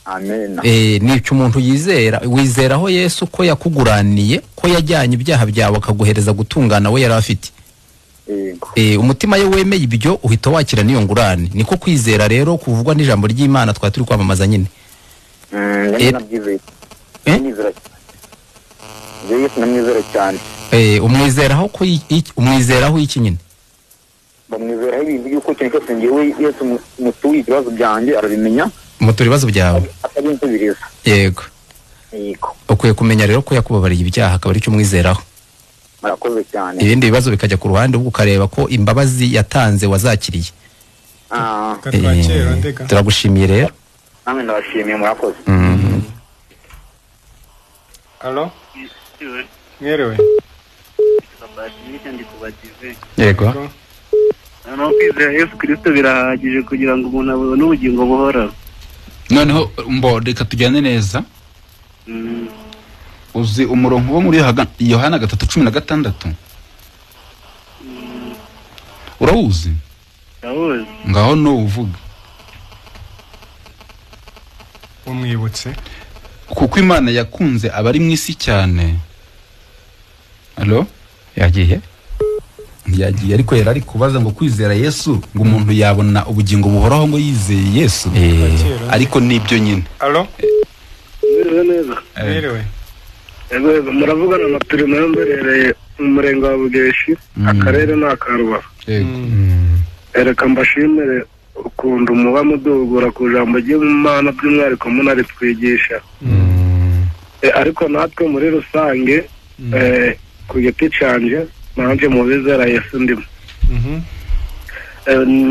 Amen. Nicyo umuntu yizera, wizeraho Yesu ko yakuguraniye, ko yajyanye ibyaha byawe akaguhereza gutungana we yari afite. Umutima ye wemeye ibyo uhita wakira niyo ngurane. Niko kwizera rero kuvugwa n'ijambo ry'Imana twa turi kwamamaza nyine. Namwizera cyane. Umwizeraho ko umwizeraho iki nyine? Bamwizeraho ibintu yuko cyane ko ngewe Yesu mutuye ibibazo byanjye arabimenya. Mutura ibibazo byawe. Akabinsubiriza. Yego. Ukwiye kumenya rero ko yakubabariye ibyaha akaba ari cyo umwizeraho. Murakoze cyane. Ibindi bibazo bikajya ku ruhande ubwo ukareba ko imbabazi yatanze wazakiriye. Turagushimiye rero. Namwe ndabashimiye, murakoze. Allo? Mwerewe. Yego. No kwizera Yesu Kristo birahagije kugira ngo umuntu abone ubugingo buhoraho. Noneho reka tujyane neza. Uzi umurongo wo muri Yohana 3:16? Urawuzi? Ndawuzi. Ngaho no uvuga. Umwibutse. Kuko Imana yakunze abari mu isi cyane. Allo? Yagiye ariko yarari kubaza ngo kwizera Yesu ngo umuntu yabona ubugingo buhoraho ngo yizeye Yesu. Ariko nibyo nyine. Allo? Neza. Mwerewe. Yego, muravugana na Turimo mberereye mu murenge wa Bugeshi, akarere n'akaruba. Reka mbashimire ukunda umuba mudugura ku jambo ry'Imana by'umwihariko munari twigisha. Ariko natwe muri rusange ku giti canje nanje mu bizera Yesu ndimo.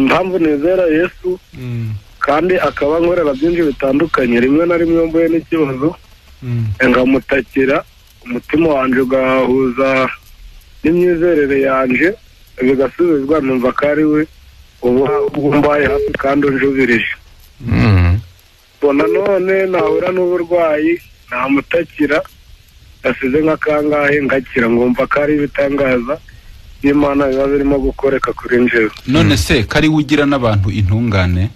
Mpamvu nizera Yesu kandi akaba nkorera byinshi bitandukanye, rimwe na rimwe mbuye n'ikibazo ngamutakira, umutima wanje ugahuza n'imyizerere yanje bigasubizwa, numva ko ari we uba mbaye hafi kandi unjubirije. None nahura n'uburwayi namutakira, asize nk'akangahe ngakira, ngumva ko ari ibitangaza by'Imana biba birimo gukoreka kuri njyewe. None se kari ugira n'abantu intungane?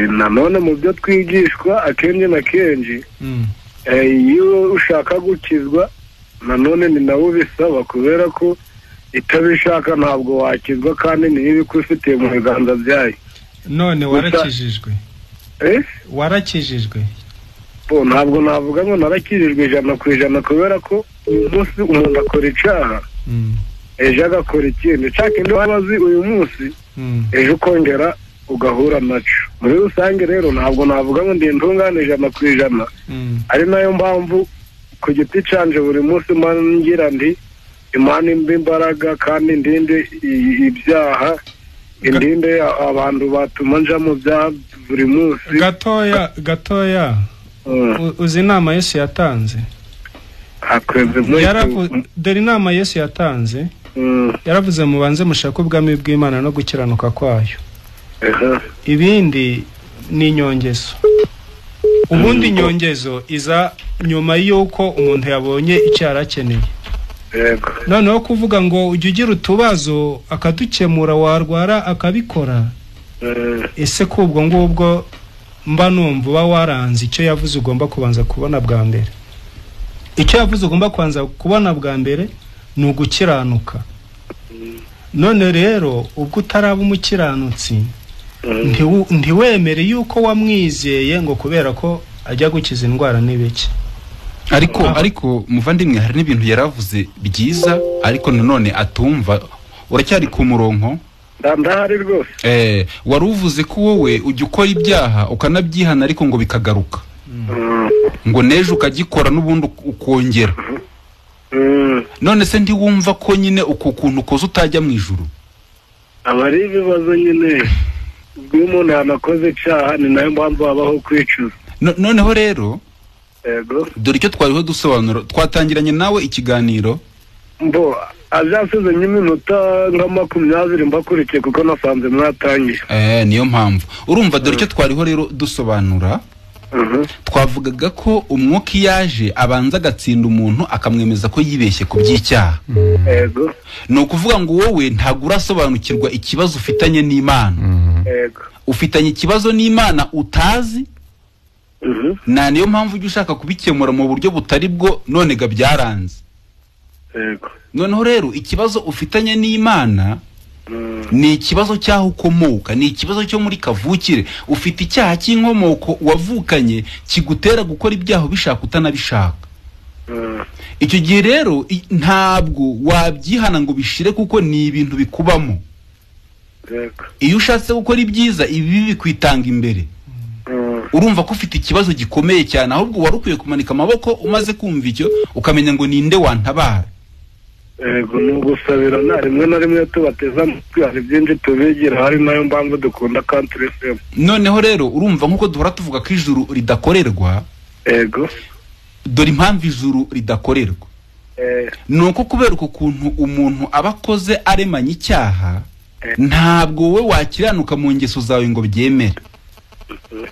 Nanone mu byo twigishwa akenshi na kenshi, iyo ushaka gukizwa nanone ni nawe ubisaba, kubera ko itabishaka ntabwo wakizwa kandi niyo ibikufitiye mu biganza byayo. None warakijijwe? Warakijijwe? Ntabwo navuga ngo narakijijwe 100% kubera ko uyu munsi umuntu akora icyaha, ejo agakora ikindi, nshaka indi wabazi uyu munsi ejo ukongera ugahura naco. Muri rusange rero ntabwo navuga ngo ndi intungane 100%, ari nayo mpamvu ku giti canje buri munsi mangira ndi Imana imba imbaraga kandi ndinde ibyaha, indinde abantu batuma nja mu bya buri munsi. Gatoya uzi inama Yesu yatanze? Dore inama Yesu yatanze, yaravuze mubanze mushaka ubwami bw'Imana no gukiranuka kwayo, ibindi ni inyongezo. Ubundi inyongezo iza nyuma y'uko umuntu yabonye icyo yarakeneye. Noneho kuvuga ngo ujye ugira utubazo akadukemura, warwara akabikora, ese ko ubwo ngubwo mba numva uba waranze icyo yavuze ugomba kubanza kubona bwa mbere. Icyo yavuze ugomba kubanza kubona bwa mbere ni ugukiranuka. None rero ubwo utaraba umukiranutsi ntiwemere yuko wamwizeye ngo kubera ko ajya gukiza indwara n'ibiki. Ariko muvandimwe hari n'ibintu yaravuze byiza ariko nanone atumva. Uracyari ku murongo? Ndahari rwose. Waruvuze ko wowe ujya ukora ibyaha ukanabyihana ariko ngo bikagaruka, ngo nejo ukagikora n'ubundi ukongera. none se ntiwumva ko nyine uko kuntu ukoze utajya mu ijuru? aba ari ibibazo nyine ubwo umuntu yanakoze icyaha ni nayo mpamvu habaho kwicuza. Noneho rero yego dore icyo twariho dusobanura, twatangiranye nawe ikiganiro mbo azasize nk'iminota nka 20 mbakurikiye kuko nasanze mwatangiye. Niyo mpamvu urumva dore icyo twariho rero dusobanura. Twavugaga ko umwuka yaje abanza agatsinda umuntu akamwemeza ko yibeshye ku by'icyaha. Yego. Ni ukuvuga ngo wowe ntabwo urasobanukirwa ikibazo ufitanye n'Imana. Yego. Ufitanye ikibazo n'Imana utazi. Na niyo mpamvu ujya ushaka kubikemura mu buryo butari bwo, none ga byaranze. Yego. Noneho rero ikibazo ufitanye n'Imana ni ikibazo cyaho ukomoka, ni ikibazo cyo muri kavukire. Ufite icyaha cy'inkomoko wavukanye kigutera gukora ibyaha bishaka utanabishaka. Icyo gihe rero ntabwo wabyihana ngo bishire kuko ni ibintu bikubamo. Iyo ushatse gukora ibyiza ibi bikwitanga imbere. Urumva ko ufite ikibazo gikomeye cyane, ahubwo warukwiye kumanika amaboko umaze kumva icyo ukamenya ngo ninde wantabara. Yego, n'ugusabira na rimwe na rimwe tubateza amatwi, hari byinshi tubigira, hari nayo mpamvu dukunda Country FM. Noneho rero urumva nkuko duhora tuvuga ko ijuru ridakorerwa. Yego. Dore impamvu ijuru ridakorerwa. Nuko kubera uko kuntu umuntu abakoze aremanye icyaha, ntabwo we wakiranuka mu ngeso zawe ngo byemere.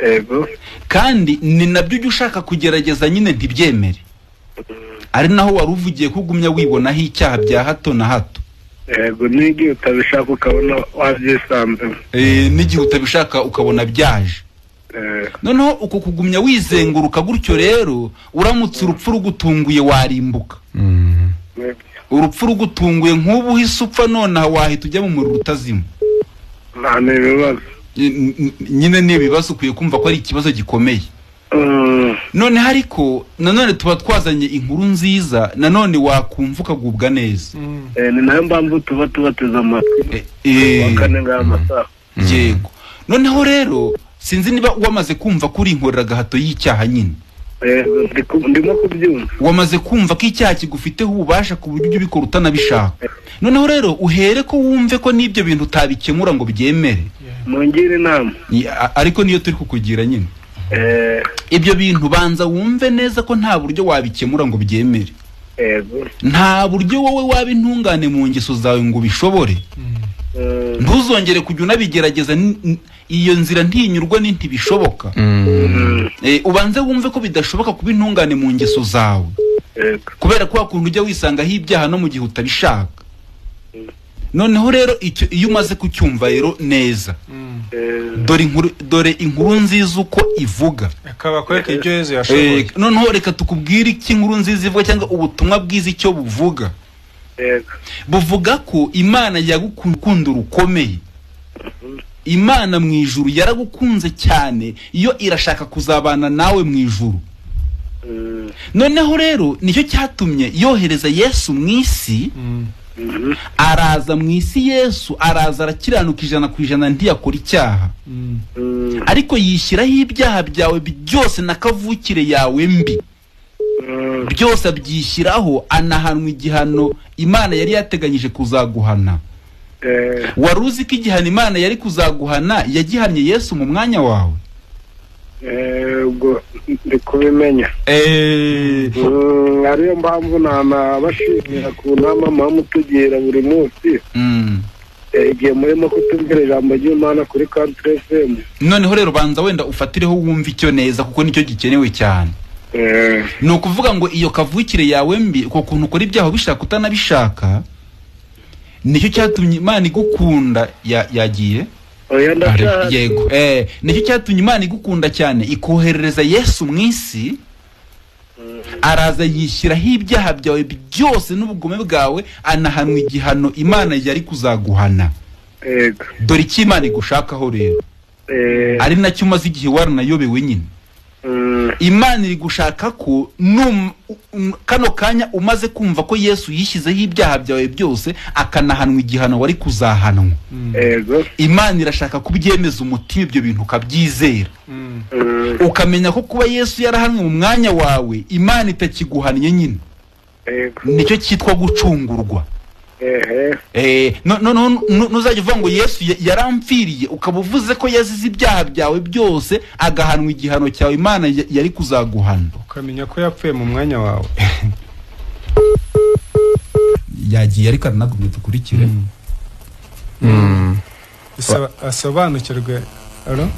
Yego. Kandi ni nabyo ujya ushaka kugerageza nyine ntibyemere. Ari naho waruvugiye kugumya wibonaho icyaha bya hato na hato. Yego, n'igihe utabishaka ukabona wabyisanze. N'igihe utabishaka ukabona byaje. Noneho uko kugumya wizenguruka gutyo rero, uramutse urupfu rugutunguye warimbuka. Urupfu rugutunguye nk'ubu uhise upfa, none wahita ujya mu muriro utazima. Nta n'ibibazo. Nyine ni ibibazo ukwiye kumva ko ari ikibazo gikomeye. None hariko nanone tuba twazanye inkuru nziza, nanone wakumva ukagubwa neza. Ni nayo mpamvu tuba tubateza amatwi wakane ng'amasaha. Yego. Noneho rero sinzi niba wamaze kumva kuri inkorera gahato y'icyaha nyine. Ndimo kubyumva. Wamaze kumva ko icyaha kigufiteho ububasha ku buryo ubikora utanabishaka. Noneho rero uhere ko wumve ko n'ibyo bintu utabikemura ngo byemere. Mungire inama. Ariko niyo turi kukugira nyine. Ibyo bintu banza wumve neza ko nta buryo wabikemura ngo byemere. Nta buryo wowe wabintungane mu ngeso zawe ngo bishobore. Ntuzongere kujya unabigerageza, iyo nzira ntinyurwa ntibishoboka. Ubanze wumve ko bidashoboka kuba intungane mu ngeso zawe. Kubera ko wakuntu ujya wisanga ibyaha no mu gihe utabishaka. Noneho rero iyo umaze kucyumva rero neza, dore inkuru nziza uko ivuga. Akaba kweka ibyo Yesu yashoboye. Noneho reka tukubwire iki inkuru nziza ivuga, cyangwa ubutumwa bwiza icyo buvuga. Buvuga ko Imana yagukunda urukomeye. Imana mu ijuru yaragukunze cyane, iyo irashaka kuzabana nawe mu ijuru. Noneho rero nicyo cyatumye yohereza Yesu mu isi. Araza mu isi, Yesu araza arakiranuka 100% ntiyakora icyaha. Ariko yishyiraho ibyaha byawe byose na kavukire yawe mbi. Byose abyishyiraho, anahanwa igihano Imana yari yateganyije kuzaguhana. Waruzi ko igihano Imana yari kuzaguhana yagihanye Yesu mu mwanya wawe? Ubwo ndikubimenya. Ariyo mpamvu nabashimira ku nama mutugira buri munsi. Igihe murimo kutubwira ijambo ry'Imana kuri Country FM. Noneho rero banza wenda ufatireho wumva icyo neza, kuko nicyo gikenewe cyane. Ni ukuvuga ngo iyo kavukire yawe mbi, uko kuntu ukora ibyaha bishaka utanabishaka, nicyo cyatumye Imana igukunda. Yagiye yego. Nicyo cyatumye Imana igukunda cyane, ikoherereza Yesu mu isi. Araza yishyiraho ibyaha byawe byose n'ubugome bwawe, anahanwa igihano Imana yari kuzaguhana. Dore icyo Imana igushakaho rero, ari nacyo umaze igihe waranayobewe nyine. Imana iri gushaka ko kano kanya umaze kumva ko Yesu yishyizeho ibyaha byawe byose, akanahanwa igihano wari kuzahanwa. Imana irashaka kubyemeza umutima, ibyo bintu ukabyizera. Ukamenya ko kuba Yesu yarahanwe mu mwanya wawe, Imana itakiguhannye nyine. nicyo cyitwa gucungurwa. Nuzajya uvuga ngo Yesu yarampfiriye ukaba uvuze ko yazize ibyaha byawe byose agahanwa igihano cyawe Imana yari kuzaguhana, ukamenya ko yapfuye mu mwanya wawe. Yagiye ariko aranagumye dukurikire. Asobanukirwe. Halo.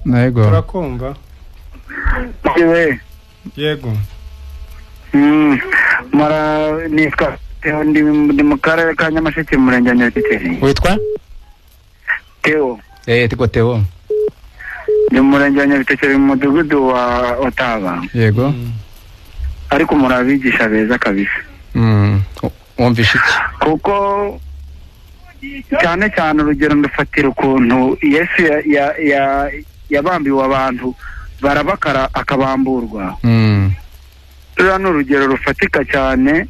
Nego. Turakumva. Yego. Mara nitwa Theo, ndi mu karere ka Nyamasheke mu murenge wa Nyakiteri. Witwa? Theo. Tiko Theo. Ndi mu murenge wa Nyakiteri mu mudugudu wa Otaba. Yego. Ariko murabigisha beza kabisa. Wumvisha iki? Kuko cyane cyane urugero ndufatira ukuntu Yesu yabambiwe abantu barabakara akabamburwa. Rero n'urugero rufatika cyane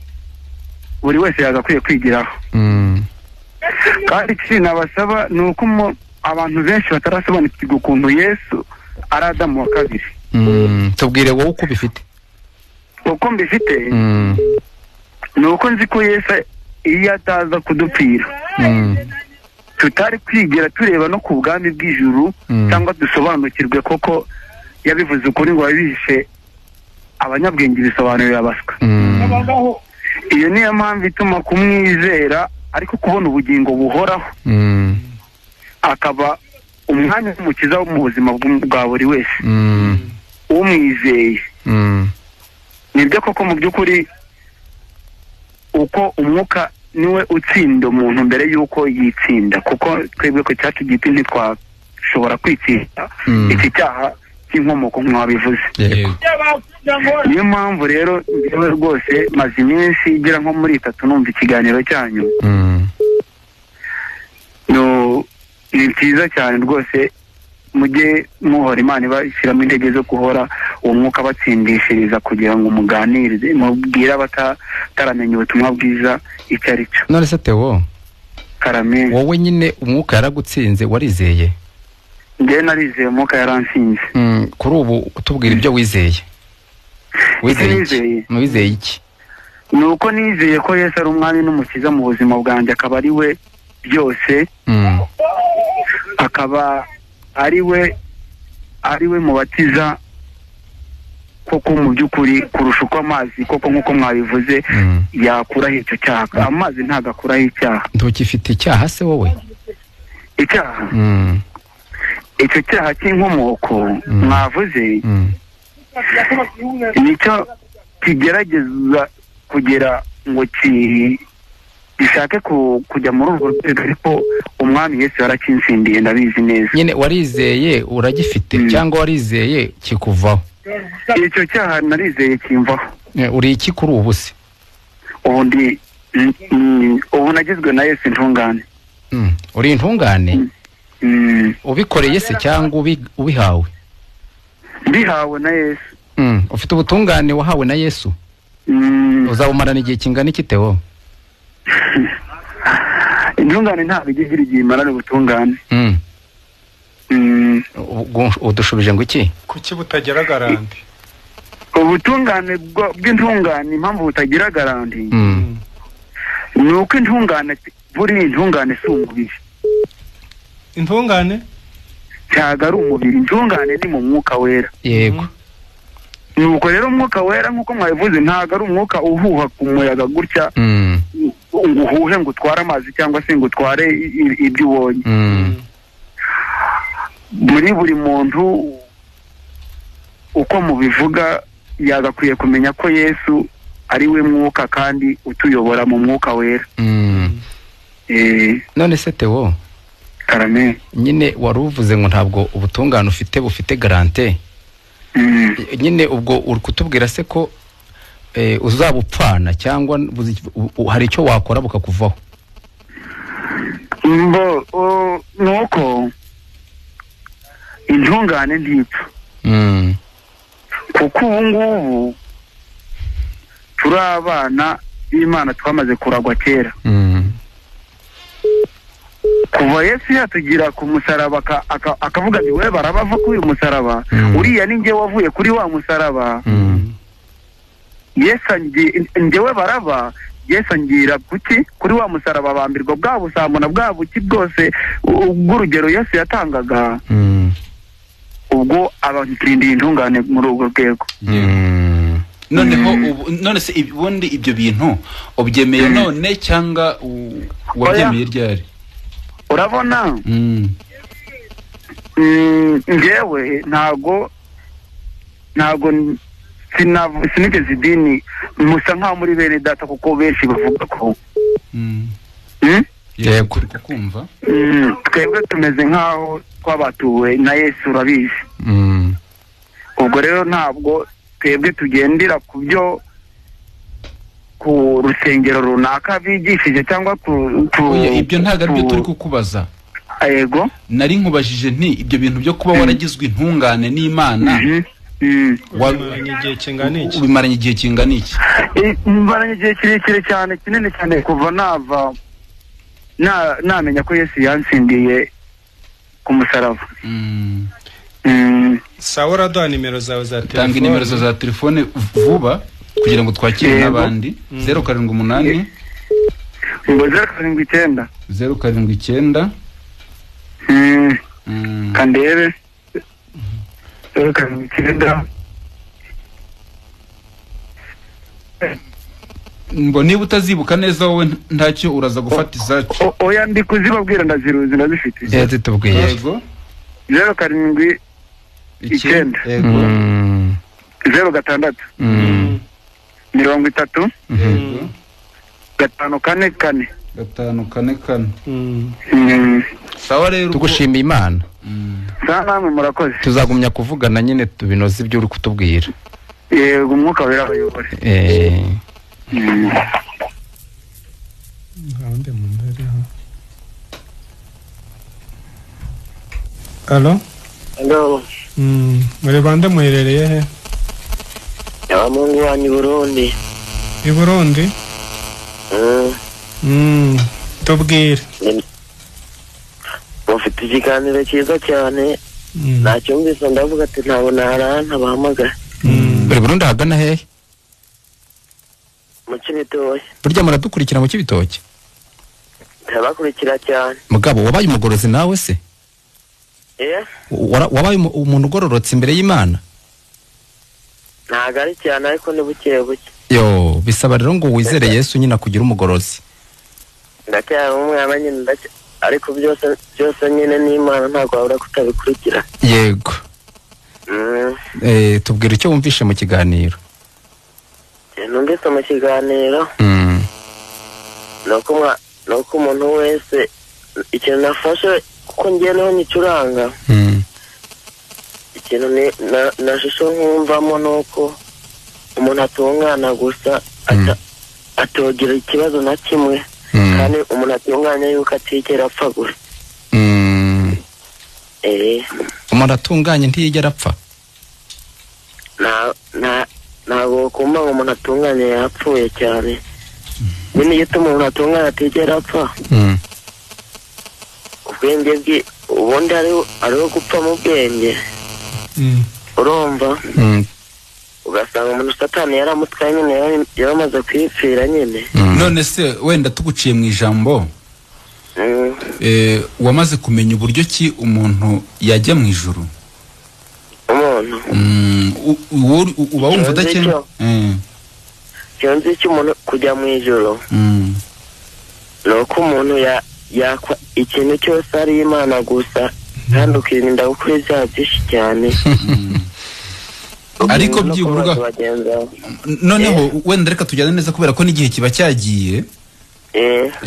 buri wese yagakwiye kwigiraho. Kandi ikindi abasaba ni uko abantu benshi batarasobanukirwa ukuntu Yesu ari Adamu wa kabiri. Tubwire wowe uko bifite. Uko mbifite ni uko nzi ko Yesu iyo ataza kudupfira tutari kwigira tureba no ku bwami bw'ijuru cyangwa dusobanukirwe koko yabivuze ukuri ngo yabishe abanyabwenge bisobanurira abaswa. Iyo niyo mpamvu ituma kumwizera ariko kubona ubugingo buhoraho akaba umwanya w'umukiza wo mu buzima bwa buri wese umwizeye. Nibyo koko mu by'ukuri uko umwuka niwe utsinda umuntu mbere y'uko yitsinda, kuko twebwe ko cyacu giti ntitwashobora kwitsinda iki cyaha cy'inkomoko nk'abivuze. Niyo mpamvu rero njyewe rwose maze iminsi igera nko muri 3 numva ikiganiro cyanyu. Ni cyiza cyane rwose, mujye muhora Imana ibashyiramo intege zo guhora uwo mwuka batsindishiriza kugira ngo muganirize mubwire abataramenya ubutumwa bwiza icyo ari cyo. None se Theo, Karame, wowe nyine umwuka yaragutsinze warizeye? Njye narizeye umwuka yaransinze. Kuri ubu utubwira ibyo wizeye. Wizeye iki? Ni uko nizeye ko Yesu ari umwami n'umukiza mu buzima bwanjye, akaba ari we byose, akaba ari we mubatiza koko mu by'ukuri kurusha uko amazi koko nk'uko mwabivuze yakuraho icyo cyaha. Amazi ntabwo akuraho icyaha. Ntukifite icyaha se wowe? Icyaha? Icyo cyaha cy'inkomoko mwavuze nicyo kigerageza kugera ngo gishake kujya muri urwo rwego, ariko umwami Yesu yarakinsindiye ndabizi neza. Nyine warizeye uragifite cyangwa warizeye kikuvaho? Icyo cyaha narizeye kimvaho. Uri iki kuri ubu se? Ubu nagizwe na Yesu intungane. Uri intungane? Ubikoreye se cyangwa ubihawe? Bihawe na Yesu. Ufite ubutungane wahawe na Yesu? Uzabumarana igihe kingana iki Theo? Intungane ntabwo igira igihe imarana ubutungane. Udushubije ngo iki? Kuki butagira garanti? Ubutungane bw'intungane impamvu butagira garanti ni uko intungane buri intungane si umubiri. Intungane ntabwo ari umubiri, intungane ni mu mwuka wera. Yego. Nuko rero umwuka wera nk'uko mwabivuze ntabwo ari umwuka uhuha ku muyaga gutya ngo uhuhe ngo utware amazi cyangwa se ngo utware ibyo ubonye. Muri buri muntu uko mubivuga yagakwiye kumenya ko Yesu ari we mwuka kandi utuyobora mu mwuka wera. None se Theo, Karame, nyine wari uvuze ngo ntabwo ubutungane bufite garante. Nyine ubwo uri kutubwira se ko uzabupfana cyangwa hari icyo wakora bukakuvaho? Nuko intungane ntipfa, kuko ubu ngubu turi abana b'Imana twamaze kuragwa kera. kuva Yesu yatugira ku musaraba akavuga ati we barabava kuri uyu musaraba, uriya ni njye wavuye kuri wa musaraba. Yesu njyewe baraba, Yesu angira kuki kuri wa musaraba bambirwa bwa busambo na bwa buki bwose bw'urugero Yesu yatangaga. Ubwo abanturindiye intungane muri ubwo rwego. Noneho none se ubundi ibyo bintu ubyemeye none cyangwa wabyemeye ryari? Urabona njyewe ntago sinigeze idini musa nkaho muri bene data kuko benshi bavuga ko yego kumva twebwe tumeze nkaho twabatuwe na Yesu urabizi. Ubwo rero ntabwo twebwe tugendera ku byo ku rusengero runaka bigishije cyangwa ibyo ntago ari byo turi kukubaza. Yego nari nkubajije nti ibyo bintu byo kuba waragizwe intungane n'Imana wabimaranye igihe kingana iki? Ubimaranye igihe kingana iki? Mbaranye igihe kirekire cyane, kinini cyane, kuva namenya ko Yesu yansindiye ku musaraba. Sawa, uraduha nimero zawe za telefone? Tanga nimero za telefone vuba kugira ngo twakire n'abandi. 078 079 079 kandebe 079 mbo niba utazibuka neza wowe ntacyo uraza gufata izacu. Oya ndi kuzibabwira ndaziruzi ndazifite. Zitubwiye. Yego 079 yego 06 30 yego 544 544. Sawa rero tugushimiye Imana. Namwe murakoze. Tuzagumya kuvugana nyine tubinoze ibyo uri kutubwira. Yego umwuka wera abayobore. Alo? Alo. Muri bande muherereye he? Mungu wanyu Burundi. I Burundi? Tubwire. Mufite ikiganiro cyiza cyane. Nacyumvise ndavuga ati ntabona haranta bahamagara. Buri Burundi hagana hehe? Mu Cibitoke. Burya muradukurikira mu Cibitoke? Tabakurikira cyane. Mugabo wabaye umugorozi nawe se? Wabaye umuntu ugororotse imbere y'Imana? Ntago ari cyane ariko ni buke buke. Yo, bisaba rero ngo wizere Yesu nyina kugira umugorozi. Ndacyari umwana nyine ariko byose nyine n'Imana ntago wabura kutabikurikira. Yego. Tubwire icyo wumvishe mu kiganiro. Numvise mu kiganiro nuko umuntu wese ikintu nafashe kuko ngiye naho nicuranga ikintu nashusho nkumvamo nuko umuntu atungana gusa atogira ikibazo na kimwe kandi umuntu atunganya yuko atigera apfa gusa. Umuntu atunganye ntiyigera apfa? ntabwo kumva ngo umuntu atunganye yapfuye cyane. Nyine iyo umuntu atunganye atigera apfa ubwenge bwe ubundi ariho gupfa mu bwenge. Urumva ugasanga umuntu Satani yaramutwaye nyine yaramaze kwipfira nyine. None se wenda tuguciye mu ijambo wamaze kumenya uburyo ki umuntu yajya mu ijuru? Umuntu uba wumva udakene? Cyonzi cy'umuntu kujya mu ijuru nuko umuntu yakwa ikintu cyose ari Imana gusa kandi ukirinda gukora ibyaha byinshi cyane. Ariko byibura noneho wenda reka tujyane neza kubera ko n'igihe kiba cyagiye.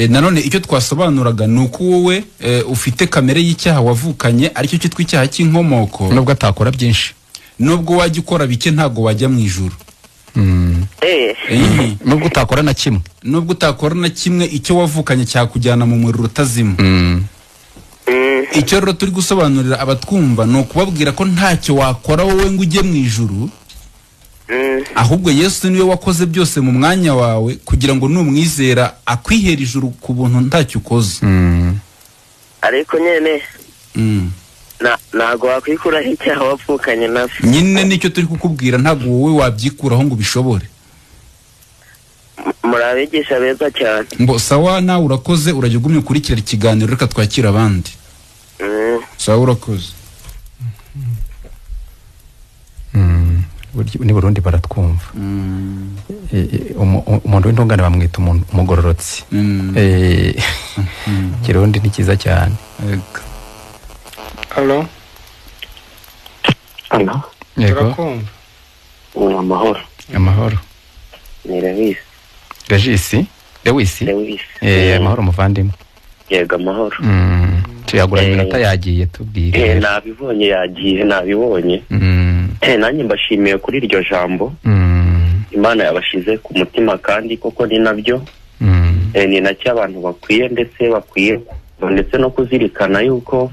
Nanone icyo twasobanuraga ni uko wowe ufite kamere y'icyaha wavukanye aricyo cyitwa icyaha cy'inkomoko. Nubwo atakora byinshi, nubwo wajya ukora bike ntago wajya mu ijuru. Nubwo utakora na kimwe, nubwo utakora na kimwe icyo wavukanye cyakujyana mu muriro utazima. Icyo rero turi gusobanurira abatwumva ni ukubabwira ko ntacyo wakora wowe ngo ujye mu ijuru, ahubwo Yesu niwe wakoze byose mu mwanya wawe kugira ngo numwizera akwihera ijuru ku buntu ntacyo ukoze. ariko nyene ntago wakwikuraho icyaha wapfukanye navyo. Nyine nicyo turi kukubwira, ntago wowe wabyikuraho ngo ubishobore. Murabigisha beza cyane. Mbo sawa, nawe urakoze, urajya ugumye ukurikira ikiganiro, reka twakira abandi. Sawa, urakoze. Ni Burundi baratwumva. Umuntu w'intungane bamwita umugororotsi. Kirundi ni cyiza cyane. Hello. Yego. Amahoro. Amahoro. Ni Lewis. Lewis. Amahoro muvandimwe. Yego, amahoro. Tuyagura iminota yagiye tubwire. Nabibonye yagiye, nabibonye. Nanjye mbashimiye kuri iryo jambo. Imana yabashize ku mutima, kandi koko ni nabyo. Ni nacyo abantu bakwiye ndetse no kuzirikana yuko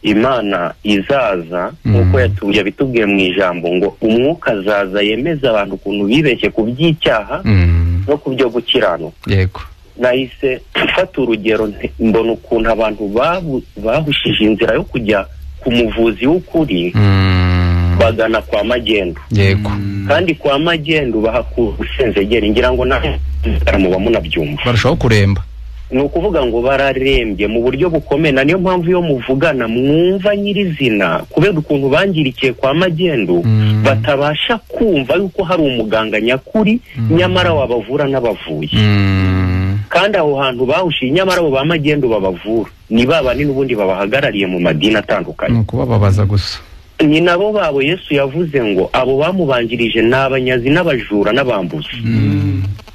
Imana izaza nkuko yabitubwiye mu ijambo ngo umwuka azaza yemeza abantu ukuntu bibeshye ku by'icyaha no ku byo gukiranuka. Yego. Nahise mfata urugero, mbona ukuntu abantu bahushije inzira yo kujya ku muvuzi w'ukuri bagana kwa magendu. Yego. Kandi kwa magendu bahakura ubusenzegeri, ngira ngo nawe muba munabyumva. Barushaho kuremba. Ni ukuvuga ngo bararembye mu buryo bukomeye, na niyo mpamvu iyo muvugana mwumva nyirizina kubera ukuntu bangirikiye kwa magendu batabasha kumva yuko hari umuganga nyakuri nyamara wabavura n'abavuye. Kandi aho hantu bahushiye nyamara abo ba magendu babavura ni babandi n'ubundi babahagarariye mu madini atandukanye. Nuko bababaza gusa. Ni nabo babo Yesu yavuze ngo abo bamubanjirije ni abanyazi n'abajura n'abambuzi,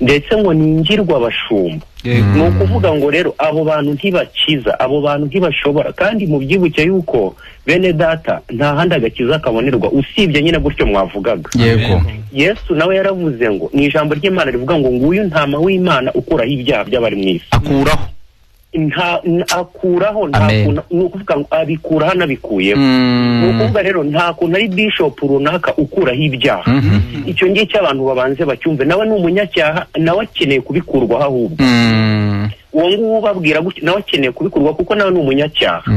ndetse ngo ningirwa abashumba. Ni ukuvuga ngo rero abo bantu ntibakiza, abo bantu ntibashobora. Kandi mu byibuke yuko bene data nta handi agakiza kabonerwa usibye nyine gutyo mwavugaga. Yego. Yesu nawe yaravuze ngo ni ijambo ry'Imana rivuga ngo nguyu ntama w'Imana ukuraho ibyaha by'abari mu isi. Akuraho. Akuraho, ni ukuvuga ngo abikuraho anabikuyeho. Ni ukuvuga rero nta kuntu ari bishop runaka ukuraho ibyaha. Icyo ngicyo abantu babanze bacyumve, nawe ni umunyacyaha, nawe akeneye kubikurwaho ahubwo. Uwo nguwo ubabwira gutya nawe akeneye kubikurwa kuko nawe ni umunyacyaha.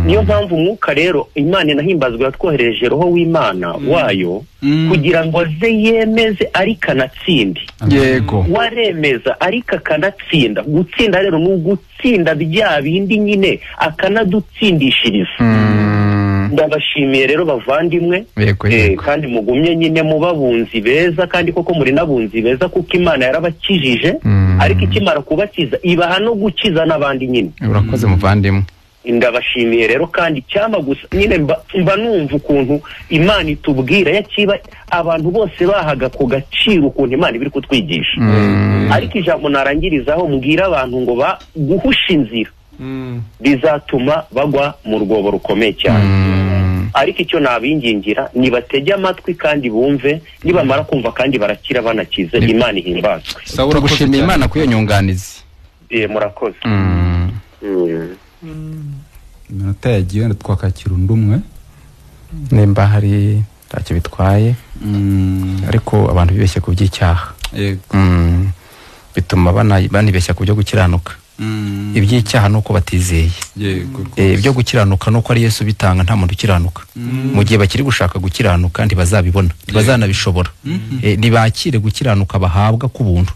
Niyo mpamvu umwuka rero Imana inahimbazwa yatwohereje Roho w'Imana wayo kugira ngo aze yemeze ariko anatsinde. Yego. Waremeza ariko akanatsinda. Gutsinda rero ni ugutsinda bya bindi nyine akanadutsindishiriza. Ndabashimiye rero bavandimwe, kandi mugumye nyine mubabunzi beza, kandi koko muri nabunzi beza kuko Imana yarabakijije, ariko ikimara kubakiza ibaha no gukiza n'abandi nyine. Urakoze muvandimwe. Ndabashimiye rero, kandi cyama gusa nyine mba numva ukuntu Imana itubwira yakiba abantu bose bahaga ku gaciro ukuntu Imana ibiri kutwigisha. Ariko ijambo narangirizaho mbwira abantu ngo guhusha inzira bizatuma bagwa mu rwobo rukomeye cyane. Ariko icyo nabingingira nibatege amatwi kandi bumve, nibamara kumva kandi barakira banakize. Imana ihimbazwe. Sawa, gushimira Imana kuyo nyunganizi. Murakoze. Iminota yagiye twakakira undi umwe nimba hari ntacyo bitwaye, ariko abantu bibeshye ku by'icyaha. Bituma banibeshya ku byo gukiranuka. Iby'icyaha nuko batizeye. Ibyo gukiranuka nuko ari Yesu bitanga, nta muntu ukiranuka. Mu gihe bakiri gushaka gukiranuka ntibazabibona, ntibazanabishobora. Nibakire gukiranuka bahabwa ku buntu.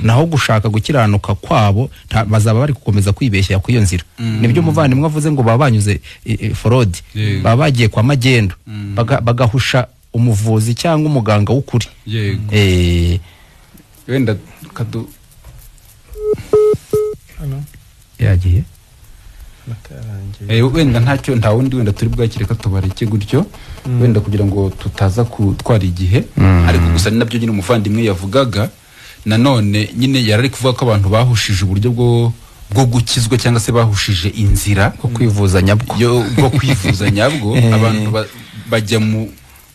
Naho gushaka gukiranuka kwabo bazaba bari gukomeza kwibeshya ku iyo nzira. Nibyo umuvandimwe avuze ngo baba banyuze forodi, baba bagiye kwa magendu bagahusha umuvuzi cyangwa umuganga w'ukuri. Wenda yagiye wenda ntacyo, nta wundi wenda turi bwakireka tubareke gutyo wenda kugira ngo tutaza kutwara igihe. Ariko gusa ni nabyo nyine umuvandimwe yavugaga. Nanone nyine yarari kuvuga ko abantu bahushije uburyo bwo gukizwa cyangwa se bahushije inzira bwo kwivuza nyabwo. Abantu bajya mu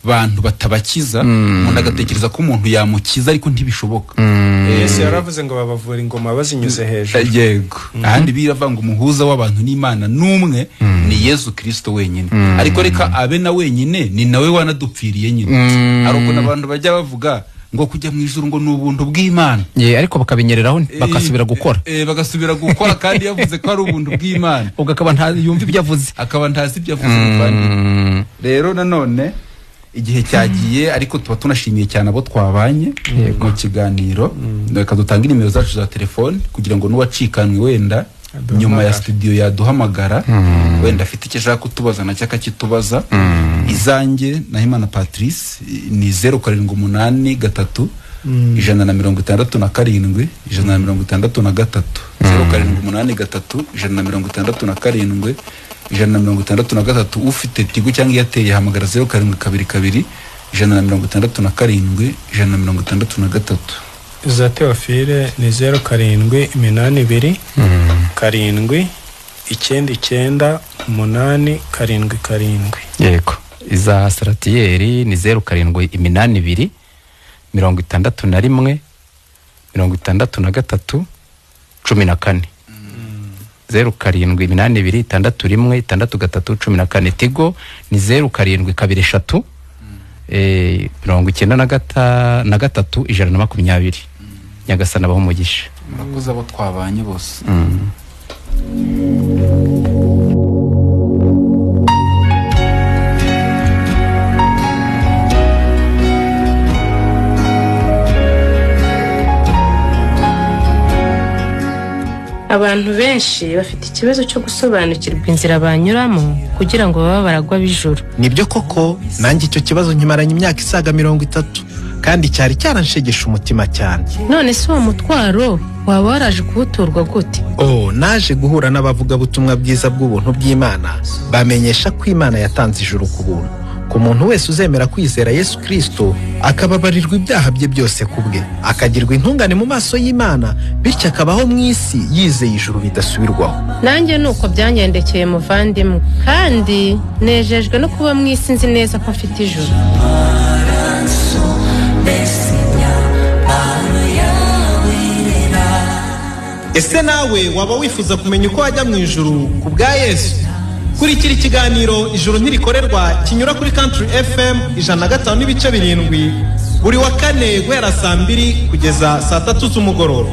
bantu batabakiza, umuntu agatekereza ko umuntu yamukiza ariko ntibishoboka. Yesu yaravuze ngo babavura ingoma bazinyuze hejuru. Yego. Ahandi biravanga umuhuza w'abantu n'Imana n'umwe ni Yesu Kristo wenyine. Ariko reka abe na wenyine ni nawe wanadupfiriye nyine. Ariko n'abantu bajya bavuga ngo kujya mu ijuru ngo ni ubuntu bw'Imana. Ariko bakabinyereraho bakasubira gukora. Bagasubira gukora kandi yavuze ko ari ubuntu bw'Imana. Ubwo akaba yumva ibyo avuze. Akaba ntazi ibyo avuze. Rero nanone igihe cyagiye ariko tuba tunashimiye cyane abo twabanye mu kiganiro. Reka dutange nimero zacu za telefone kugira ngo nuwacikanwe wenda nyuma ya studio yaduhamagara wenda afite icyo ashaka kutubaza na cyaka kitubaza. Izanjye Nahimana Patrice ni 0783 167 163 0783 167 163. Ufite Tigo cyangwa Airtel yahamagara 0722 167 163. Za Theophile ni 0782 karindwi 99 Yego. Iza Saratieri ni 0782 61 63 14 0782 61 63 Tigo ni 0723 93 120. Nyagasana baho umugisha. Murakoze abo twabanye bose. Abantu benshi bafite ikibazo cyo gusobanukirwa inzira banyuramo kugira ngo baba baragwa bijuru. Nibyo koko nanjye icyo kibazo nkimaranye imyaka isaga 30 kandi cyari cyaranshegesha umutima cyane. None se uwo mutwaro waba waraje kuwuturwa gute? Naje guhura n'abavuga butumwa bwiza bw'ubuntu bw'Imana bamenyesha ko Imana yatanze ijuru ku buntu. Ku muntu wese uzemera kwizera Yesu Kristo akababarirwa ibyaha bye byose kubwe, akagirwa intungane mu maso y'Imana, bityo akabaho mu isi yizeye ijuru bidasubirwaho. Nanjye nuko byangendekeye muvandimwe, kandi nejejwe no kuba mu isi nzi neza ko mfite ijuru. Ese nawe waba wifuza kumenya uko wajya mu ijuru ku bwa Yesu? Kurikira ikiganiro Ijuru ntirikorerwa kinyura kuri Country FM 105.7 buri wa kane guhera saa 2 kugeza saa 3 z'umugoroba.